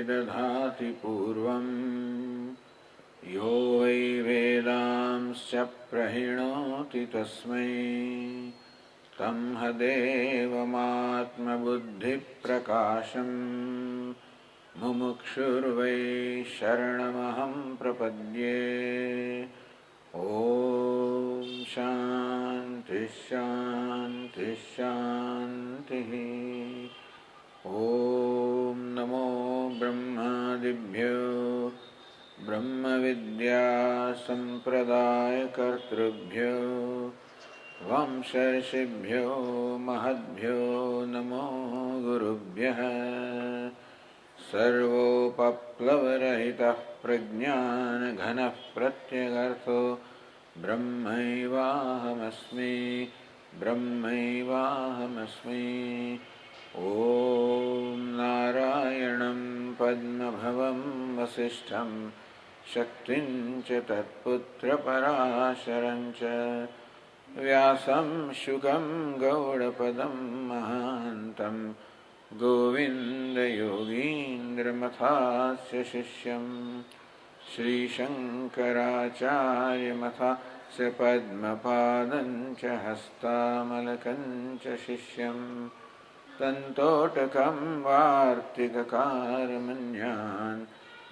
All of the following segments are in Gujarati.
दधाति पूर्वं यो वै वेदांश्च प्रहिणोति तस्मै तं हदेवमात्मबुद्धिप्रकाशम् मुमुक्षुर्वै शरणमहं प्रपद्ये। ॐ शान्ति शान्ति शान्तिः। ॐ नमो ब्रह्मादिभ्यो ब्रह्मविद्यासम्प्रदायकर्तृभ्यो वंशर्षिभ्यो महद्भ्यो नमो गुरुभ्यः। सर्वोपप्लवरहितः प्रज्ञानघनः प्रत्यगर्थो ब्रह्मैवाहमस्मि ब्रह्मैवाहमस्मि। ॐ नारायणं पद्मभवं वसिष्ठं शक्तिं च तत्पुत्रपराशरं च व्यासं शुकं गौडपदं महान्तं गोविन्दयोगीन्द्रमथास्य शिष्यं श्रीशङ्कराचार्यमथास्य पद्मपादं च हस्तामलकं च शिष्यं तन्तोटकं वार्तिककारमन्यान्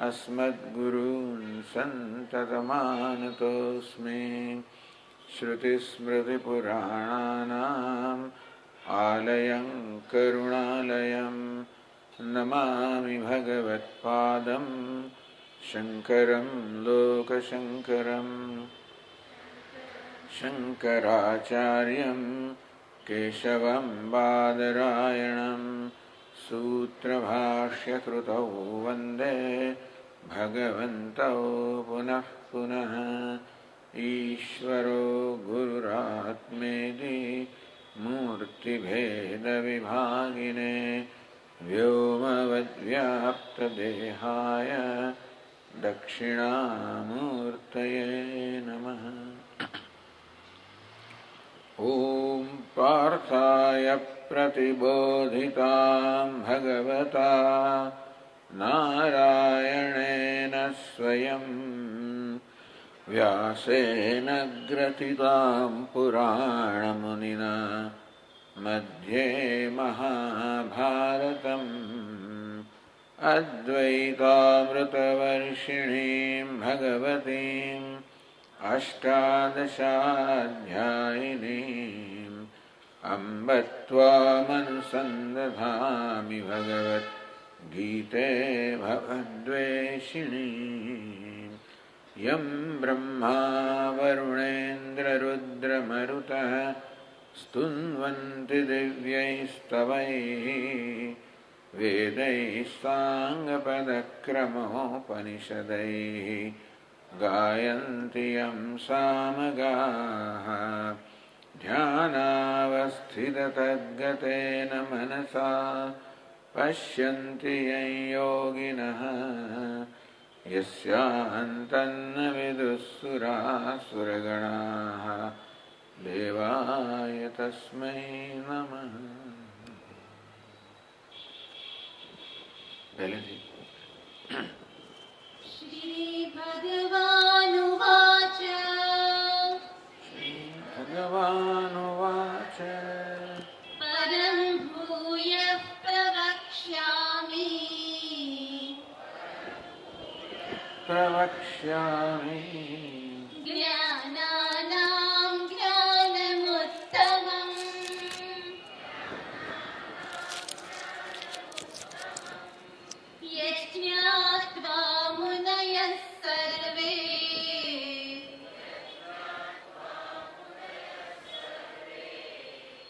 अस्मद्गुरून् सन्ततमानतोऽस्मि। श्रुतिस्मृतिपुराणानाम् आलयं करुणालयं नमामि भगवत्पादं शङ्करं लोकशङ्करं। शङ्कराचार्यं केशवं बादरायणं सूत्रभाष्यकृतौ वन्दे भगवन्तौ पुनः पुनः। ईश्वरो गुरुरात्मेति मूर्तिभेदविभागिने व्योमवद्व्याप्तदेहाय दक्षिणामूर्तये नमः। ॐ पार्थाय प्रतिबोधितां भगवता नारायणेन स्वयं व्यासेन ग्रथितां पुराणमुनिना मध्ये महाभारतम् अद्वैतामृतवर्षिणीं भगवतीम् अष्टादशाध्यायिनीम् अम्ब त्वामनुसन्दधामि भगवद्गीते भवद्वेषिणीम्। यं ब्रह्मा वरुणेन्द्ररुद्रमरुतः स्तुन्वन्ति दिव्यैस्तवैः वेदैः साङ्गपदक्रमोपनिषदैः गायन्ति यं सामगाः। ध्यानावस्थिततद्गतेन मनसा पश्यन्ति यं योगिनः यस्यान्तन्न विदुःसुरासुरगणाः देवाय तस्मै नमः। श्रीभगवानुवाच श्रीभगवानुवाच परं भूयः प्रवक्ष्यामि ज्ञानानां ज्ञानमुत्तमम् यज्ञात्वा मुनयः सर्वे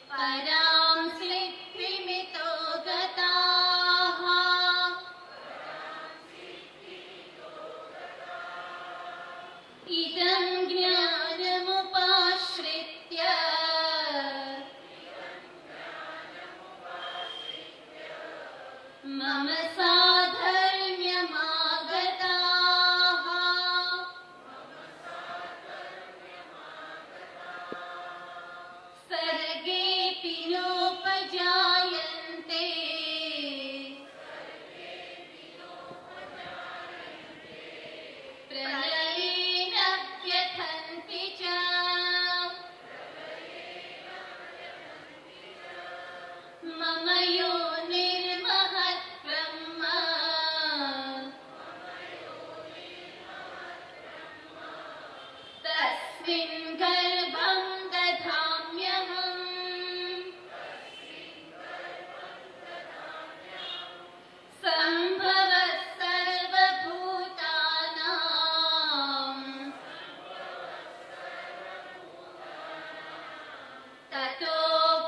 परां सिद्धिमितो गताः। इदं ज्ञानमुपाश्रित्य मम साधर्म्यमागताः। सर्गेऽपि नोपजायन्ते ततो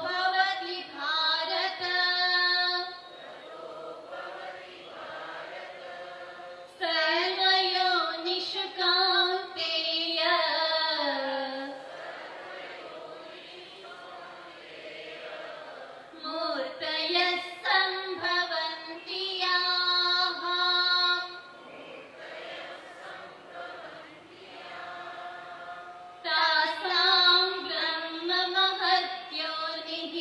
भवति भारत सर्वयोनिषु कौन्तेय मूर्तयः सम्भवन्ति याः तासां ब्रह्म महद्योनिः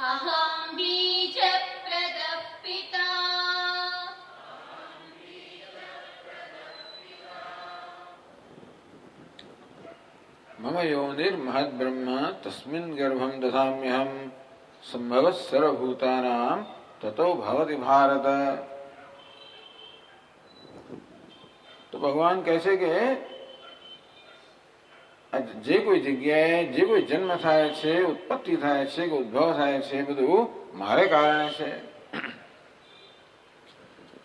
अहं बीजप्रदः पिता मम योनिर्महद्ब्रह्म तस्मिन् गर्भं दधाम्यहं संभवः सर्वभूतानां ततो भवति भारत। तो भगवान कैसे કે જે કોઈ જગ્યાએ જે કોઈ જન્મ થાય છે, ઉત્પત્તિ થાય છે કે ઉદ્ભવ થાય છે, બધું મારે કારણે છે.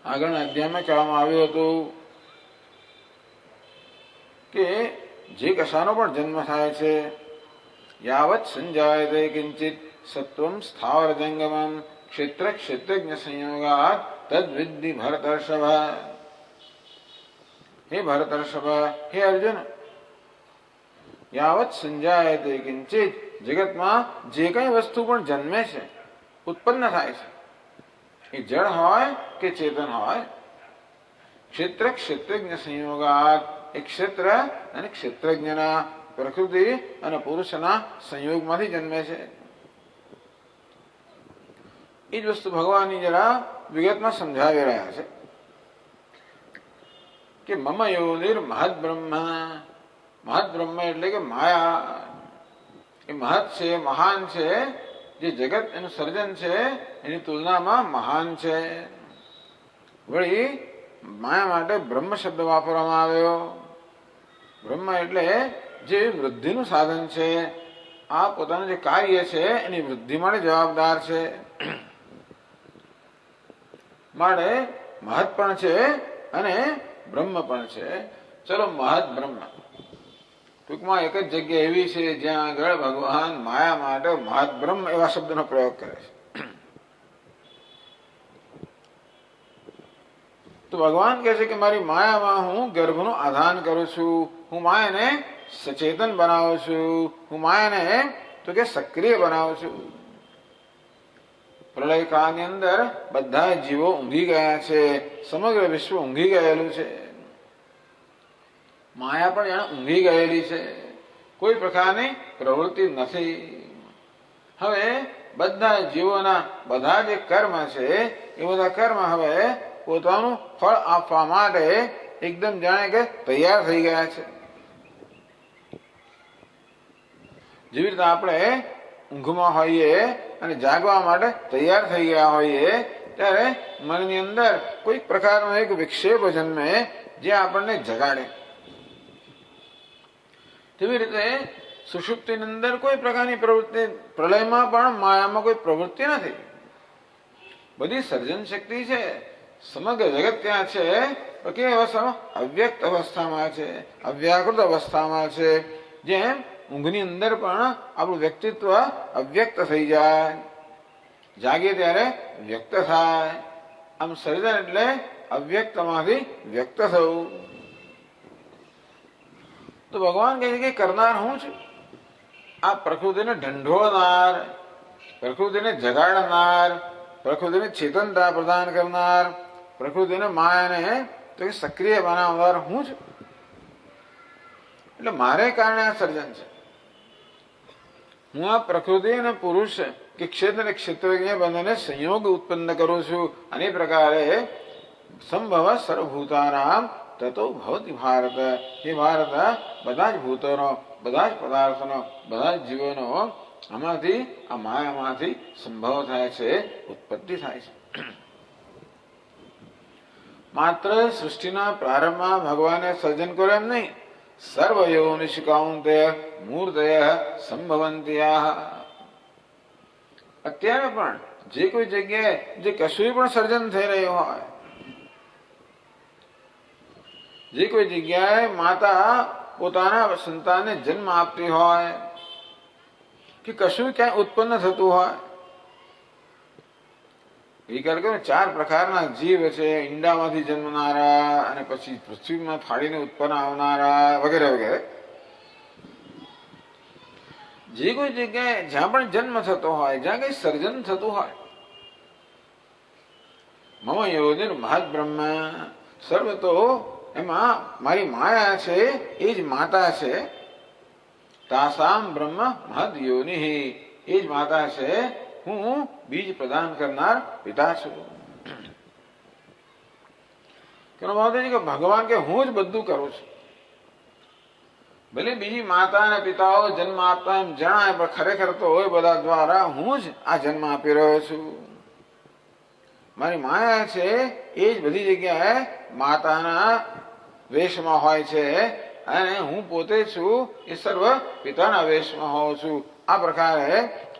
આગળના અધ્યાયમાં કહેવામાં આવ્યું હતું કે જે કશાનો પણ જન્મ થાય છે, યાવત સંજાયતે કિંચિત સત્વમ સ્થાવર જંગમમ ક્ષેત્ર ક્ષેત્રજ્ઞ સંયોગાત તદ્વિદ્ધિ ભરતર્ષભ. હે ભરતર્ષભ, હે અર્જુન, યાવત સંજાયતે કિંચિત, જગતમાં જે કઈ વસ્તુ પણ જન્મે છે, ઉત્પન્ન થાય છે, એ જળ હોય કે ચેતન હોય, ક્ષેત્ર ક્ષેત્રજ્ઞ સંયોગાત, એ ક્ષેત્ર અને ક્ષેત્રજ્ઞના, પ્રકૃતિ અને પુરુષના સંયોગમાંથી જન્મે છે. એ જ વસ્તુ ભગવાનની જરા વિગતમાં સમજાવી રહ્યા છે કે મમ યોનિર મહદ્બ્રહ્મ. મહદ્બ્રહ્મ એટલે કે માયા. એ મહત છે, મહાન છે. જે જગત એનું સર્જન છે એની તુલનામાં મહાન છે. વળી માયા માટે બ્રહ્મ શબ્દ વાપરવામાં આવ્યો. બ્રહ્મ એટલે જે વૃદ્ધિનું સાધન છે, આ પોતાનું જે કાર્ય છે એની વૃદ્ધિ માટે જવાબદાર છે. માટે મહત પણ છે અને બ્રહ્મ પણ છે. ચલો, મહત બ્રહ્મ ટૂંકમાં એક જ જગ્યા એવી છે જ્યાં આગળ ભગવાન માયા માટે મહત બ્રહ્મ એવા શબ્દનો પ્રયોગ કરે છે. તો ભગવાન કહે છે કે મારી માયામાં હું ગર્ભનું આધાન કરું છું, હું માયાને સચેતન બનાવું છું, હું માયાને તો કે સક્રિય બનાવું છું. પ્રલય કાળની અંદર બધા જીવો ઊંઘી ગયા છે, સમગ્ર વિશ્વ ઊંઘી ગયેલું છે. માયા પણ જાણે ઊંઘી ગયેલી છે, કોઈ પ્રકારની પ્રવૃત્તિ નથી. હવે બધા જીવોના બધા જે કર્મ છે એ બધા કર્મ હવે પોતાનું ફળ આપવા માટે એકદમ જાણે કે તૈયાર થઈ ગયા છે. જેવી રીતે આપણે ઊંઘમાં હોઈએ અને જાગવા માટે તૈયાર થઈ ગયા હોઈએ ત્યારે મનની અંદર કોઈક પ્રકારનો એક વિક્ષેપ જન્મે જે આપણને જગાડે. તેવી રીતે સુષુપ્તિની અંદર કોઈ પ્રકારની પ્રવૃત્તિ, પ્રલયમાં પણ માયામાં કોઈ પ્રવૃત્તિ નથી. બધી સર્જન શક્તિ છે, સમગ્ર જગત ત્યાં છે, તો કેવી અવસ્થામાં? અવ્યક્ત અવસ્થામાં છે, અવ્યાકૃત અવસ્થામાં છે. જેમ ઊંઘની અંદર પણ આપણું વ્યક્તિત્વ અવ્યક્ત થઈ જાય, જાગીએ ત્યારે વ્યક્ત થાય. આમ સર્જન એટલે અવ્યક્તમાંથી વ્યક્ત થવું. તો ભગવાન કહે છે કે કરનાર હું છું. આ પ્રકૃતિને ઢંઢોળનાર, પ્રકૃતિને જગાડનાર, પ્રકૃતિને ચેતનતા પ્રદાન કરનાર, પ્રકૃતિને માયાને તો સક્રિય બનાવનાર હું છું. એટલે મારે કારણે આ સર્જન છે. હું આ પ્રકૃતિ અને પુરુષ કે ક્ષેત્ર અને ક્ષેત્રજ્ઞ બંનેને સંયોગ ઉત્પન્ન કરું છું. અને એ પ્રકારે સંભવ સર્વભૂતાનામ તતો ભવતી ભારત. હે ભારત, બધા જ ભૂતોનો, બધા જ પદાર્થોનો, બધા જ જીવોનો આમાંથી, આ માયામાંથી સંભવ થાય છે, ઉત્પત્તિ થાય છે. માત્ર સૃષ્ટિના પ્રારંભમાં ભગવાને સર્જન કર્યું એમ નહીં, સર્વયોનિષુ કૌન્તેય મૂર્તય સંભવંત્યાહ. અત્યારે પણ જે કોઈ જગ્યાએ જે કશું પણ સર્જન થઈ રહ્યું હોય, જે કોઈ જગ્યાએ માતા પોતાના સંતાનને જન્મ આપતી હોય કે કશું ક્યાંય ઉત્પન્ન થતું હોય, વિચાર કરો 4 પ્રકારના જીવ છે, ઈંડામાંથી જન્મનારા અને પછી પૃથ્વીમાં ફાડીને ઉત્પન્ન આવનારા વગેરે વગેરે. જે કોઈ જગ્યાએ જ્યાં પણ જન્મ થતો હોય, જ્યાં કઈ સર્જન થતું હોય, મમ યોનિર મહદ બ્રહ્મ, સર્વ તો એમાં મારી માયા છે, એ જ માતા છે. તાસામ બ્રહ્મ મહદ યોનિ, એ જ માતા છે, હું બીજ પ્રદાન કરનાર પિતા છું. કે ભગવાન કે હું જ બધું કરું છું. ભલે બીજી માતા અને પિતાઓ જન્મ આપતા એમ જણાય, પણ ખરેખર તો હોય બધા દ્વારા હું જ આ જન્મ આપી રહ્યો છું. મારી માયા છે એ જ બધી જગ્યાએ માતાના વેશમાં હોય છે, અને હું પોતે છું એ સર્વ પિતાના વેશમાં હોઉં છું. આ પ્રકારે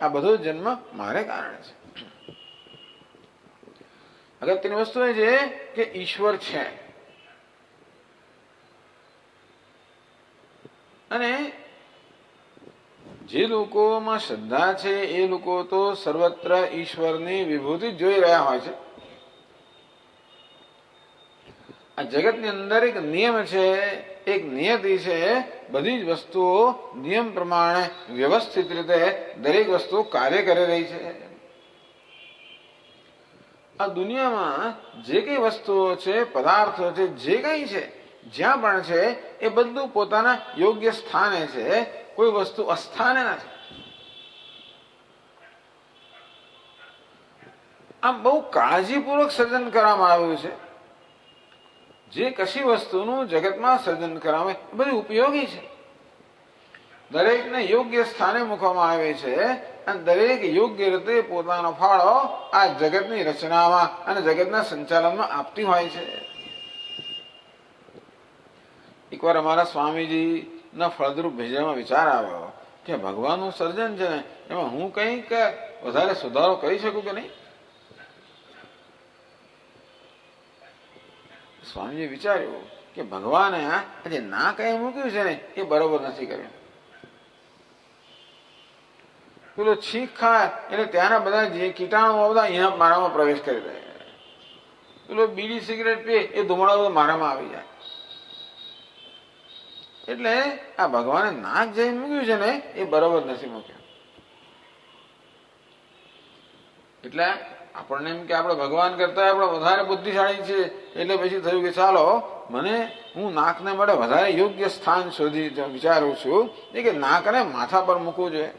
આ બધો જન્મ મારે કારણે છે. અગત્યની વસ્તુ એ છે કે ઈશ્વર છે, અને જે લોકોમાં શ્રદ્ધા છે એ લોકો તો સર્વત્ર ઈશ્વરની વિભૂતિ જોઈ રહ્યા હોય છે. આ જગતની અંદર એક નિયમ છે, એક નિયતિ છે. બધી જ વસ્તુઓ નિયમ પ્રમાણે વ્યવસ્થિત રીતે દરેક વસ્તુ કાર્ય કરી રહી છે. આ દુનિયામાં જે કઈ વસ્તુઓ છે, પદાર્થો છે, જે કઈ છે, જ્યાં પણ છે એ બધું પોતાના યોગ્ય સ્થાને છે. કોઈ વસ્તુ અસ્થાને નથી. આમ બહુ કાળજીપૂર્વક સર્જન કરવામાં આવ્યું છે. જે કશી વસ્તુનું જગતમાં સર્જન કરવામાં એ બધું ઉપયોગી છે. દરેકને યોગ્ય સ્થાને મૂકવામાં આવે છે, અને દરેક યોગ્ય રીતે પોતાનો ફાળો આ જગતની રચનામાં અને જગતના સંચાલનમાં આપતી હોય છે. એકવાર અમારા સ્વામીજી ના ફળદ્રુપ ભેજામાં વિચાર આવ્યો કે ભગવાનનું સર્જન છે ને, એમાં હું કંઈક વધારે સુધારો કરી શકું કે નહીં. સ્વામીજીએ વિચાર્યું કે ભગવાને આજે ના કઈ મૂક્યું છે ને એ બરોબર નથી કર્યું. પેલો છીંક ખાય એટલે ત્યાંના બધા જે કીટાણુઓ બધા અહીંયા મારામાં પ્રવેશ કરી દે. પેલો બીડી સિગરેટ પીએ એ ધુમાડો મારામાં આવી જાય. એટલે આ ભગવાને નાક જે મૂક્યું છે ને એ બરોબર નથી મૂક્યું. એટલે આપણને એમ કે આપણે ભગવાન કરતા આપણે વધારે બુદ્ધિશાળી છે, એટલે પછી થયું કે ચાલો હું નાકને માટે વધારે યોગ્ય સ્થાન શોધી વિચારું છું કે નાકને માથા પર મૂકવું જોઈએ.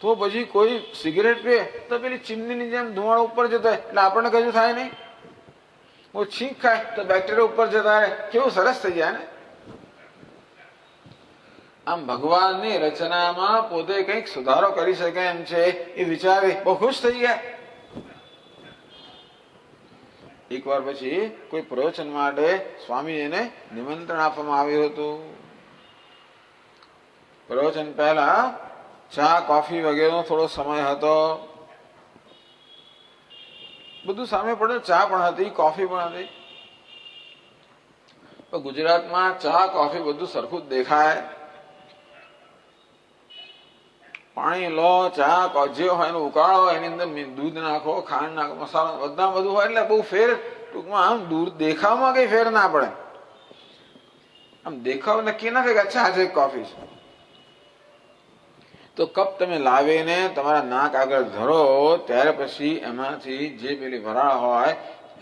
તો પછી કોઈ સિગરેટ પીએ તો પેલી ચીમનીની જેમ ધુમાડો ઉપર જતો હોય એટલે આપણને કશું થાય નહીં. કોઈ છીંક ખાય તો બેક્ટેરિયા ઉપર જતા રહે, કેવું સરસ થઈ જાય ને. આમ ભગવાનની રચનામાં પોતે કંઈક સુધારો કરી શકે એમ છે એ વિચારી બહુ ખુશ થઈ ગયા. એક વાર પછી કોઈ પ્રવચન માટે સ્વામીજીને નિમંત્રણ આપવામાં આવ્યું હતું. પ્રવચન પહેલા ચા કોફી વગેરેનો થોડો સમય હતો. બધું સામે પડ્યું. ચા પણ હતી, કોફી પણ હતી. ગુજરાતમાં ચા કોફી બધું સરખું જ દેખાય. પાણી લો, ચા જે હોય એનો ઉકાળો, એની અંદર દૂધ નાખો, ખાંડ નાખો, મસાલો બધા બધું હોય એટલે બહુ ફેર ટૂંકમાં આમ દૂર દેખાવમાં કઈ ફેર ના પડે. આમ દેખાવ નક્કી ના થાય કે ચા છે કોફી છે. તો કપ તમે લાવીને તમારા નાક આગળ ધરો ત્યારે પછી એમાંથી જે પેલી વરાળ હોય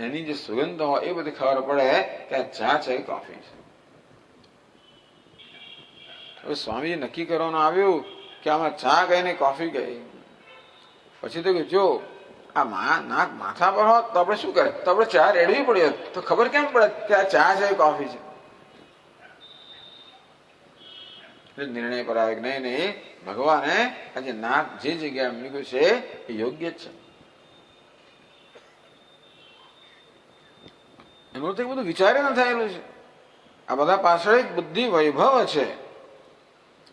એની જે સુગંધ હોય એ બધી ખબર પડે કે આ ચા છે કોફી છે. હવે સ્વામીજી નક્કી કરવાનું આવ્યું કે આમાં ચા ગઈ ને કોફી ગઈ. પછી તો જો આ નાક માથા પર હોત તો આપણે શું કરે, તો આપણે ચા રેડવી પડી તો ખબર કેમ પડે કે આ ચા છે કોફી છે. નિર્ણય પર આવે કે નહીં, ભગવાને આજે નાક જે જગ્યાએ મૂક્યું છે એ યોગ્ય જ છે. એનું તો બધું વિચારે ન થયેલું છે. આ બધા પાછળ એક બુદ્ધિ વૈભવ છે,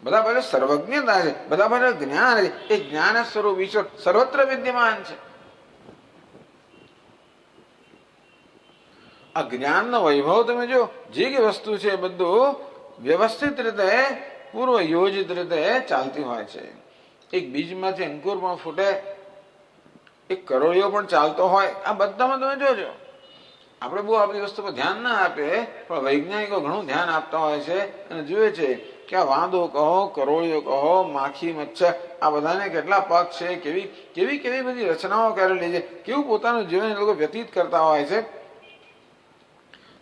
બધા પાસે સર્વજ્ઞતા છે, બધા પાસે જ્ઞાન છે. એ જ્ઞાન સ્વરૂપ ઈશ્વર સર્વત્ર વિદ્યમાન છે. આ જ્ઞાનનો વૈભવ તમે જો જે કઈ વસ્તુ છે એ બધું વ્યવસ્થિત રીતે પૂર્વ યોજિત રીતે ચાલતી હોય છે. એક બીજમાંથી અંકુર પણ ફૂટે, એક કરોળિયો પણ ચાલતો હોય. આ બધામાં તમે જોજો, આપણે બહુ આપણી વસ્તુ પર ધ્યાન ના આપીએ, પણ વૈજ્ઞાનિકો ઘણું ધ્યાન આપતા હોય છે અને જુએ છે કે આ વાંદો કહો, કરોળિયો કહો, માખી, મચ્છર, આ બધાને કેટલા પગ છે, કેવી કેવી કેવી બધી રચનાઓ કરેલી છે, કેવું પોતાનું જીવન એ લોકો વ્યતીત કરતા હોય છે.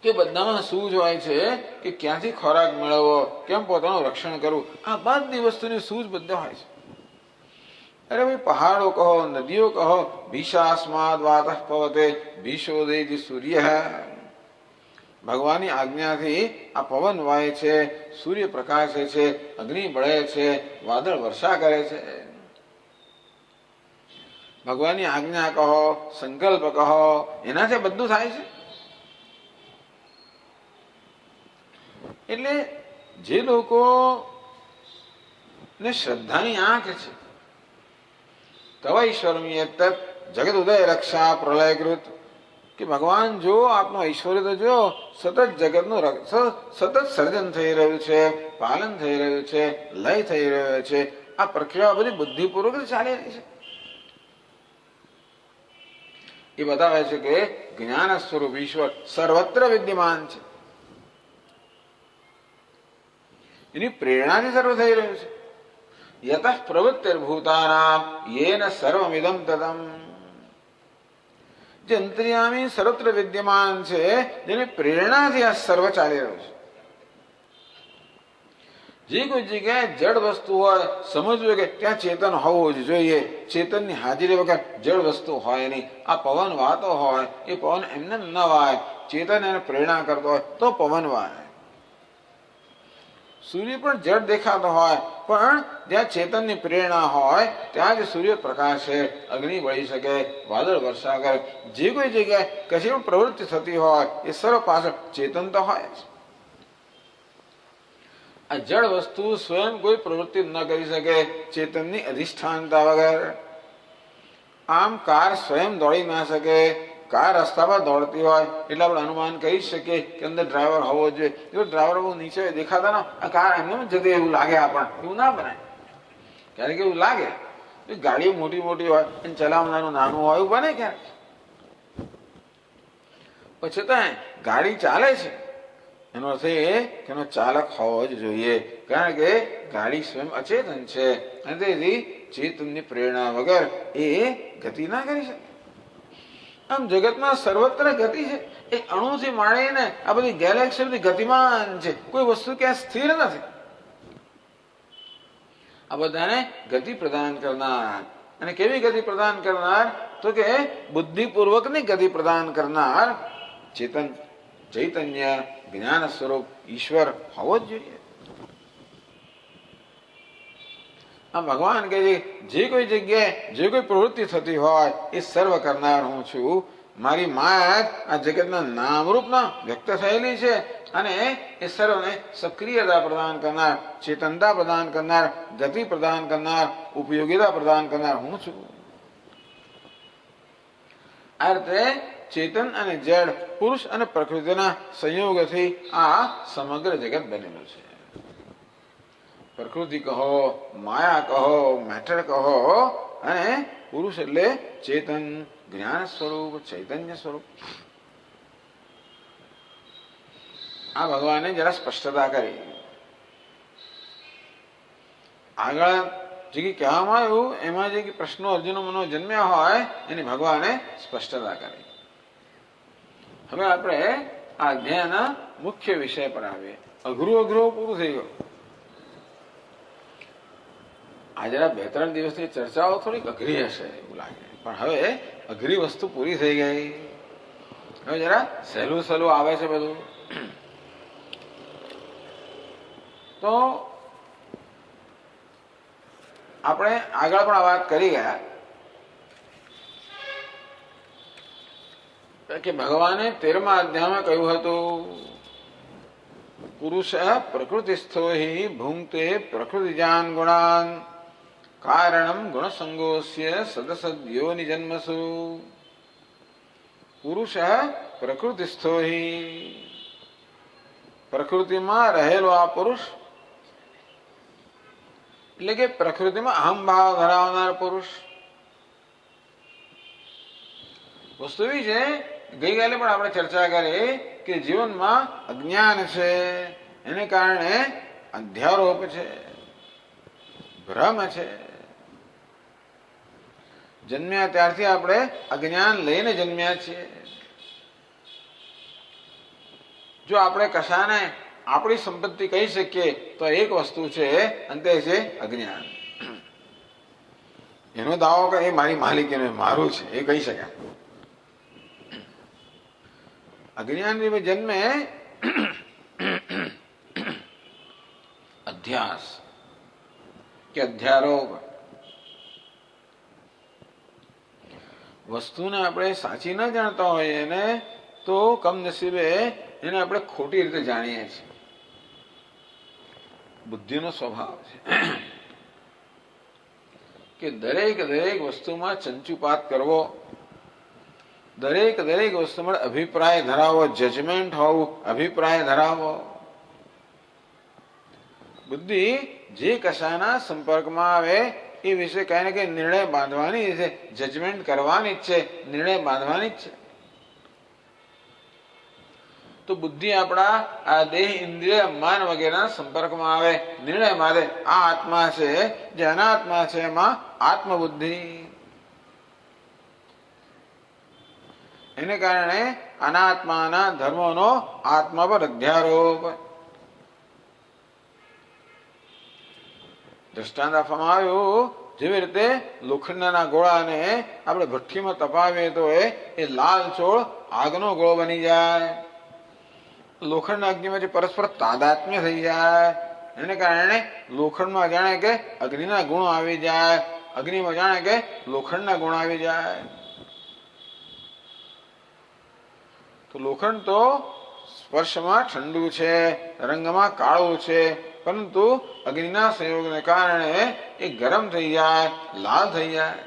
કે બધામાં શું જ હોય છે કે ક્યાંથી ખોરાક મેળવવો, કેમ પોતાનું રક્ષણ કરવું, આ બધી વસ્તુની સૂઝ બધા હોય છે. અરે ભાઈ, પહાડો કહો, નદીઓ કહો, ભીષાસ્માદ વાતઃ પવતે ભીષોદેતિ સૂર્ય, ભગવાનની આજ્ઞાથી આ પવન વાય છે, સૂર્ય પ્રકાશે છે, અગ્નિ બળે છે, વાદળ વર્ષા કરે છે. ભગવાનની આજ્ઞા કહો, સંકલ્પ કહો, એનાથી બધું થાય છે. એટલે જે લોકો ને શ્રદ્ધાની આંખ છે, તવૈશ્વરમ યત્તત જગત ઉદય રક્ષા પ્રલયકૃત, કે ભગવાન જો આપનું ઐશ્વર્ય તો જો સતત જગતનું સતત સર્જન થઈ રહ્યું છે, પાલન થઈ રહ્યું છે, લય થઈ રહ્યો છે. આ પ્રક્રિયા બધી બુદ્ધિપૂર્વક ચાલી રહી છે. એ બતાવે છે કે જ્ઞાન સ્વરૂપ ઈશ્વર સર્વત્ર વિદ્યમાન છે. એની પ્રેરણાથી સર્વ થઈ રહ્યું છે. યતઃ પ્રવૃત્તિર્ભૂતાનામ યેન સર્વમિદં તતમ, જે અંતર્યામી સર્વત્ર વિદ્યમાન છે, જેની પ્રેરણાથી આ સર્વ ચાલી રહ્યું છે. જે કોઈ જગ્યાએ જડ વસ્તુ હોય, સમજવું કે ત્યાં ચેતન હોવું જ જોઈએ. ચેતનની હાજરી વગર જડ વસ્તુ હોય નહીં. આ પવન વાતો હોય, એ પવન એમને ન વાય, ચેતન એને પ્રેરણા કરતો હોય તો પવન વાય. સૂર્ય પણ જડ દેખાતો હોય, પણ જ્યાં ચેતનની પ્રેરણા હોય ત્યાં જ સૂર્ય પ્રકાશે, અગ્નિ બળી શકે, વાદળ વર્ષા કરે. જે કોઈ જગ્યાએ કશી પણ પ્રવૃત્તિ થતી હોય એ સર્વ પાછળ ચેતન તો હોય જ. આ જડ વસ્તુ સ્વયં કોઈ પ્રવૃત્તિ ન કરી શકે ચેતનની અધિષ્ઠાનતા વગર. આમ કાર સ્વયં દોડી ના શકે. કાર રસ્તા પર દોડતી હોય એટલે આપણે અનુમાન કરી શકીએ કે અંદર ડ્રાઈવર હોવો જોઈએ. જો ડ્રાઈવર બહુ નીચે દેખાતા ના, આ કાર એમને જતી એવું લાગે આપણને, એવું ના બને. ક્યારેક એવું લાગે ગાડીઓ મોટી મોટી હોય અને ચલાવનારું નાનું હોય, એવું બને ક્યારેક. પછી તો ગાડી ચાલે છે એનો અર્થ એ કે એનો ચાલક હોવો જ જોઈએ, કારણ કે ગાડી સ્વયં અચેતન છે અને તેથી ચેતનની પ્રેરણા વગર એ ગતિ ના કરી શકે. આમ જગતમાં સર્વત્ર ગતિ છે. એ અણુથી માંડીને આ બધી ગેલેક્સી બધી ગતિમાન છે. કોઈ વસ્તુ ક્યાં સ્થિર નથી. આ બધાને ગતિ પ્રદાન કરનાર, અને કેવી ગતિ પ્રદાન કરનાર તો કે બુદ્ધિપૂર્વકની ગતિ પ્રદાન કરનાર ચેતન, ચૈતન્ય, જ્ઞાન સ્વરૂપ ઈશ્વર હોવો જ જોઈએ. આમ ભગવાન કહે છે જે કોઈ જગ્યાએ જે કોઈ પ્રવૃત્તિ થતી હોય એ સર્વ કરનાર હું છું. મારી માયા આ જગતના નામરૂપમાં વ્યક્ત થયેલી છે અને એ સર્વને સક્રિયતા પ્રદાન કરનાર, ચેતનતા પ્રદાન કરનાર, ગતિ પ્રદાન કરનાર, ઉપયોગિતા પ્રદાન કરનાર હું છું. આ રીતે ચેતન અને જડ, પુરુષ અને પ્રકૃતિના સંયોગથી આ સમગ્ર જગત બનેલું છે. પ્રકૃતિ કહો, માયા કહો, મેટર કહો, અને પુરુષ એટલે ચેતન, જ્ઞાન સ્વરૂપ, ચૈતન્ય સ્વરૂપ. આ ભગવાને જરા સ્પષ્ટતા કરી. આગળ જે કહેવામાં આવ્યું એમાં જે પ્રશ્નો અર્જુન મનો જન્મ્યા હોય એની ભગવાને સ્પષ્ટતા કરી. હવે આપણે આ અધ્યાયના મુખ્ય વિષય પર આવીએ. અઘરું પૂરું થઈ ગયું. આ જરા 2-3 દિવસની ચર્ચાઓ થોડીક અઘરી હશે એવું લાગે, પણ હવે અઘરી વસ્તુ પૂરી થઈ ગઈ. હવે જરા સહેલું સહેલું આવે છે બધું. તો આપણે આગળ પણ આ વાત કરી ગયા કે ભગવાને 13મા અધ્યાયમાં કહ્યું હતું, પુરુષ પ્રકૃતિસ્થો હિ ભુંક્તે પ્રકૃતિજાન ગુણાન કારણમ ગુણસંગોસ્ય સદસદ્યોનિ જન્મસુ. પુરુષ પ્રકૃતિસ્થો હિ, પ્રકૃતિમાં રહેલો આ પુરુષ એટલે કે પ્રકૃતિમાં અહંભાવ ધરાવનાર પુરુષ. વસ્તુ એવી છે, ગઈકાલે પણ આપણે ચર્ચા કરી કે જીવનમાં અજ્ઞાન છે, એને કારણે અધ્યારોપ છે, ભ્રમ છે. જન્મ્યા ત્યારથી આપણે અજ્ઞાન લઈને જન્મ્યા છીએ. જો આપણે કશાને આપણી સંપત્તિ કહી શકીએ તો એક વસ્તુ છે, અંતે છે અજ્ઞાન. એનો દાવો કે એ મારી માલિકીનું મારું છે એ કહી શકાય. અજ્ઞાન જન્મે અધ્યાસ કે અધ્યારોપ. વસ્તુને આપણે સાચી ન જાણતા હોઈએ ને તો કમનસીબે એને આપણે ખોટી રીતે જાણીએ છીએ. બુદ્ધિનો સ્વભાવ છે કે દરેક વસ્તુમાં ચંચુપાત કરવો, દરેક વસ્તુમાં અભિપ્રાય ધરાવવો, જજમેન્ટ હોવું, અભિપ્રાય ધરાવવો. બુદ્ધિ જે કશાના સંપર્કમાં આવે એ વિશે કઈ ને કઈ નિર્ણય બાંધવાની છે, જજમેન્ટ કરવાની જ છે, નિર્ણય બાંધવાની જ છે. તો બુદ્ધિ આપણા આ દેહ, ઇન્દ્રિય, મન વગેરેના સંપર્કમાં આવે, નિર્ણય બાંધે. આ આત્મા છે, જે અનાત્મા છે એમાં આત્મબુદ્ધિ. એને કારણે અનાત્માના ધર્મોનો આત્મા પર અધ્યારોપ. દ્રષ્ટાંત આપવામાં આવ્યું, જેવી રીતે લોખંડના ગોળાને આપણે ભઠ્ઠીમાં તપાવીએ તો એ લાલ ચોળ આગનો ગોળો બની જાય. લોખંડના અગ્નિમાં જે પરસ્પર તાદાત્મ્ય થઈ જાય, એને કારણે લોખંડમાં જાણે કે અગ્નિના ગુણો આવી જાય, અગ્નિમાં જાણે કે લોખંડના ગુણો આવી જાય. તો લોખંડ તો સ્પર્શમાં ઠંડુ છે, રંગમાં કાળું છે, પરંતુ અગ્નિના સંયોગને કારણે એ ગરમ થઈ જાય, લાલ થઈ જાય.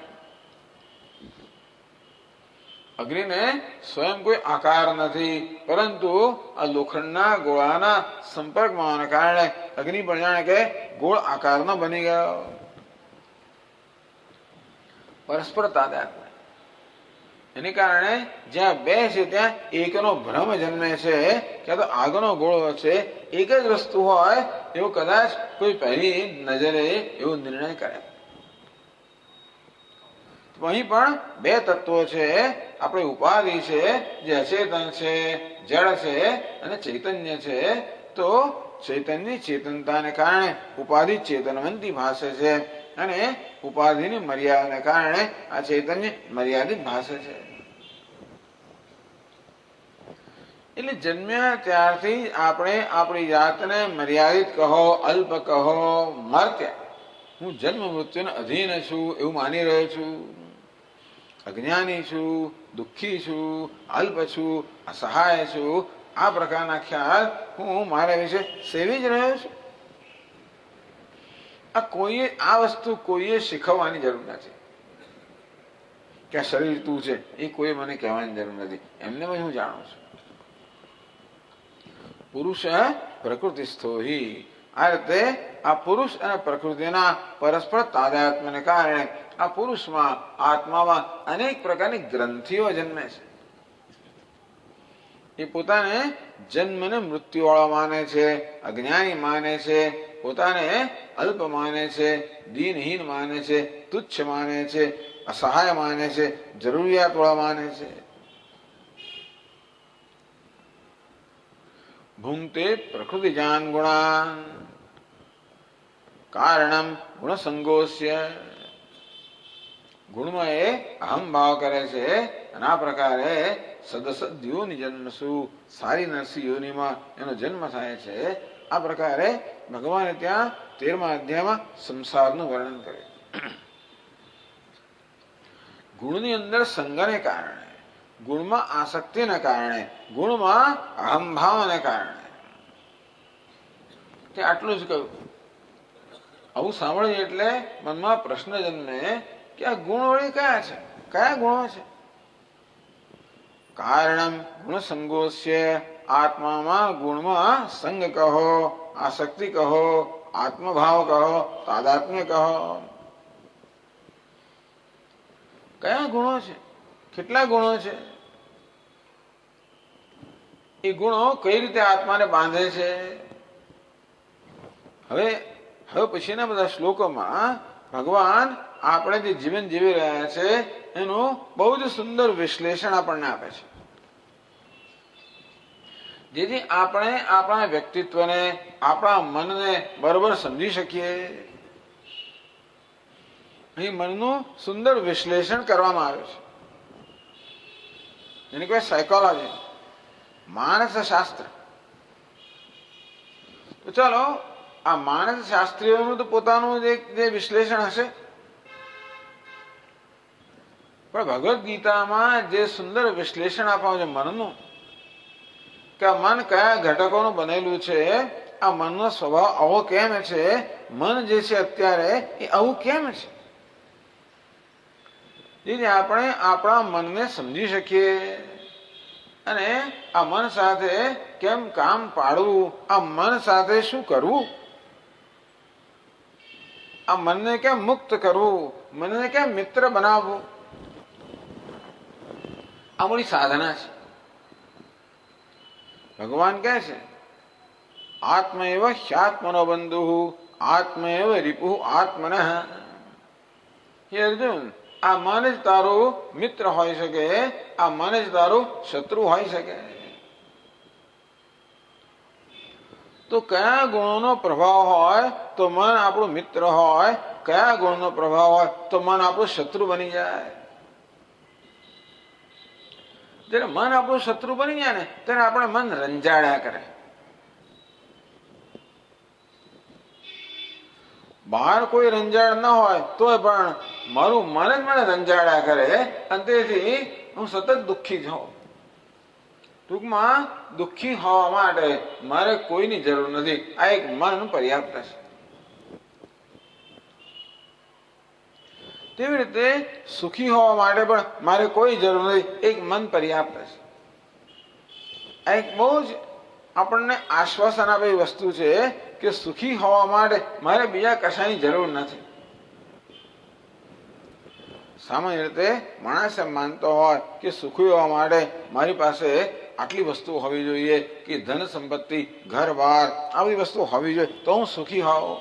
અગ્નિને સ્વયં કોઈ આકાર નથી, પરંતુ આ લોખંડના ગોળાના સંપર્કમાં કારણે અગ્નિ પણ જાણે કે ગોળ આકારનો બની ગયો. પરસ્પર તાદાત્મ્ય. એને કારણે જ્યાં બે છે ત્યાં એકનો ભ્રમ જન્મે છે કે તો આગનો ગોળો છે, એક જ વસ્તુ હોય એવું કદાચ કોઈ પહેલી નજરે એવો નિર્ણય કરે. અહીં પણ બે તત્વો છે, આપણે ઉપાધિ છે જે અચેતન છે, જળ છે, અને ચૈતન્ય છે. તો ચૈતન્યની ચેતનતાને કારણે ઉપાધિ ચેતનવંતી ભાષે છે, અને ઉપાધિની મર્યાદાને કારણે આ ચૈતન્ય મર્યાદિત ભાષે છે. એટલે જન્મ્યા ત્યારથી આપણે આપણી જાતને મર્યાદિત કહો, અલ્પ કહો, મર્ત્ય, હું જન્મ મૃત્યુને અધીન છું એવું માની રહ્યો છું. અજ્ઞાની છું, દુઃખી છું, અલ્પ છું, અસહાય છું, આ પ્રકારના ખ્યાલ હું મારા વિશે સેવી જ રહ્યો છું. આ વસ્તુ કોઈએ શીખવવાની જરૂર નથી કે આ શરીર તું છે, એ કોઈ મને કહેવાની જરૂર નથી. એમને હું જાણું છું. પુરુષ પ્રકૃતિસ્થો હિ. આ રીતે આ પુરુષ અને પ્રકૃતિના પરસ્પર તાદાત્મ્યને કારણે આ પુરુષમાં, આત્મામાં અનેક પ્રકારની ગ્રંથિઓ જન્મે છે. એ પોતાને જન્મને મૃત્યુવાળો માને છે, અજ્ઞાની માને છે, પોતાને અલ્પ માને છે, દીનહીન માને છે, તુચ્છ માને છે, અસહાય માને છે, જરૂરિયાતવાળા માને છે. ભૂંગતે પ્રકૃતિજાન ગુણાન કારણમ ગુણસંગોસ્ય. ગુણમાં એ અહંભાવ કરે છે, અને આ પ્રકારે સદસદ્યોની જન્મસુ, સારી નરસી યોનિમાં એનો જન્મ થાય છે. આ પ્રકારે ભગવાને ત્યાં 13મા અધ્યાયમાં સંસારનું વર્ણન કરે. ગુણની અંદર સંગને કારણે, ગુણમાં આસક્તિને કારણે, ગુણમાં અહંભાવને કારણે તે આટલું જ કહ્યું. આવું સાંભળીએ એટલે મનમાં પ્રશ્ન જન્મે કે આ ગુણ વળી કયા છે, કયા ગુણો છે? કારણમ ગુણ સંગોસ્ય, આત્મામાં ગુણમાં સંગ કહો, આસક્તિ કહો, આત્મભાવ કહો, તાદાત્મ્ય કહો. કયા ગુણો છે? કેટલા ગુણો છે? એ ગુણો કઈ રીતે આત્માને બાંધે છે? હવે પછીના બધા શ્લોકોમાં ભગવાન આપણે જે જીવન જીવી રહ્યા છે એનું બહુ જ સુંદર વિશ્લેષણ આપણને આપે છે, જેથી આપણે આપણા વ્યક્તિત્વને, આપણા મનને બરોબર સમજી શકીએ. અહીં મનનું સુંદર વિશ્લેષણ કરવામાં આવ્યું છે. એની કોઈ સાયકોલોજી, માનસ શાસ્ત્ર. તો ચાલો, આ માનસ શાસ્ત્રીઓનું તો પોતાનું જે વિશ્લેષણ હશે, પણ ભગવદ્ ગીતામાં જે સુંદર વિશ્લેષણ આપવાનું છે મનનું, કે આ મન કયા ઘટકોનું બનેલું છે, આ મનનો સ્વભાવ આવો કેમ છે, મન જે છે અત્યારે એ આવું કેમ છે, જેથી આપણે આપણા મનને સમજી શકીએ અને આ મન સાથે કેમ કામ પાડવું, આ મન સાથે શું કરવું, આ મનને કેમ મુક્ત કરવું, મનને કેમ મિત્ર બનાવવું. આ મોટી સાધના છે. ભગવાન કહે છે આત્મૈવ હ્યાત્મનો બંધુ આત્મૈવ રિપુ આત્મનઃ. હે અર્જુન, આ મન જ તારું મિત્ર હોઈ શકે, આ મન જ તારું શત્રુ હોઈ શકે. તો કયા ગુણોનો પ્રભાવ હોય તો મન આપણું મિત્ર હોય, કયા ગુણનો પ્રભાવ હોય તો મન આપણું શત્રુ બની જાય. જ્યારે મન આપણું શત્રુ બની જાય ને ત્યારે આપણે મન રંજાડ્યા કરે. બહાર કોઈ રંજાડ ન હોય તોય પણ મારું મન જ મને રંજાડ્યા કરે અને તેથી હું સતત દુઃખી જ હોઉં. ટૂંકમાં દુઃખી હોવા માટે મારે કોઈની જરૂર નથી. આ એક મન પર્યાપ્ત છે. તેવી રીતે સુખી હોવા માટે પણ મારે કોઈ જરૂર નથી, એક મન પર્યાપ્ત છે. આ એક બહુ જ આપણને આશ્વાસન આપે એવી વસ્તુ છે કે સુખી હોવા માટે મારે બીજા કશાની જરૂર નથી. સામાન્ય રીતે માણસ એમ માનતો હોય કે સુખી હોવા માટે મારી પાસે આટલી વસ્તુ હોવી જોઈએ કે ધન સંપત્તિ, ઘર બાર આવી વસ્તુ હોવી જોઈએ તો હું સુખી હોઉં.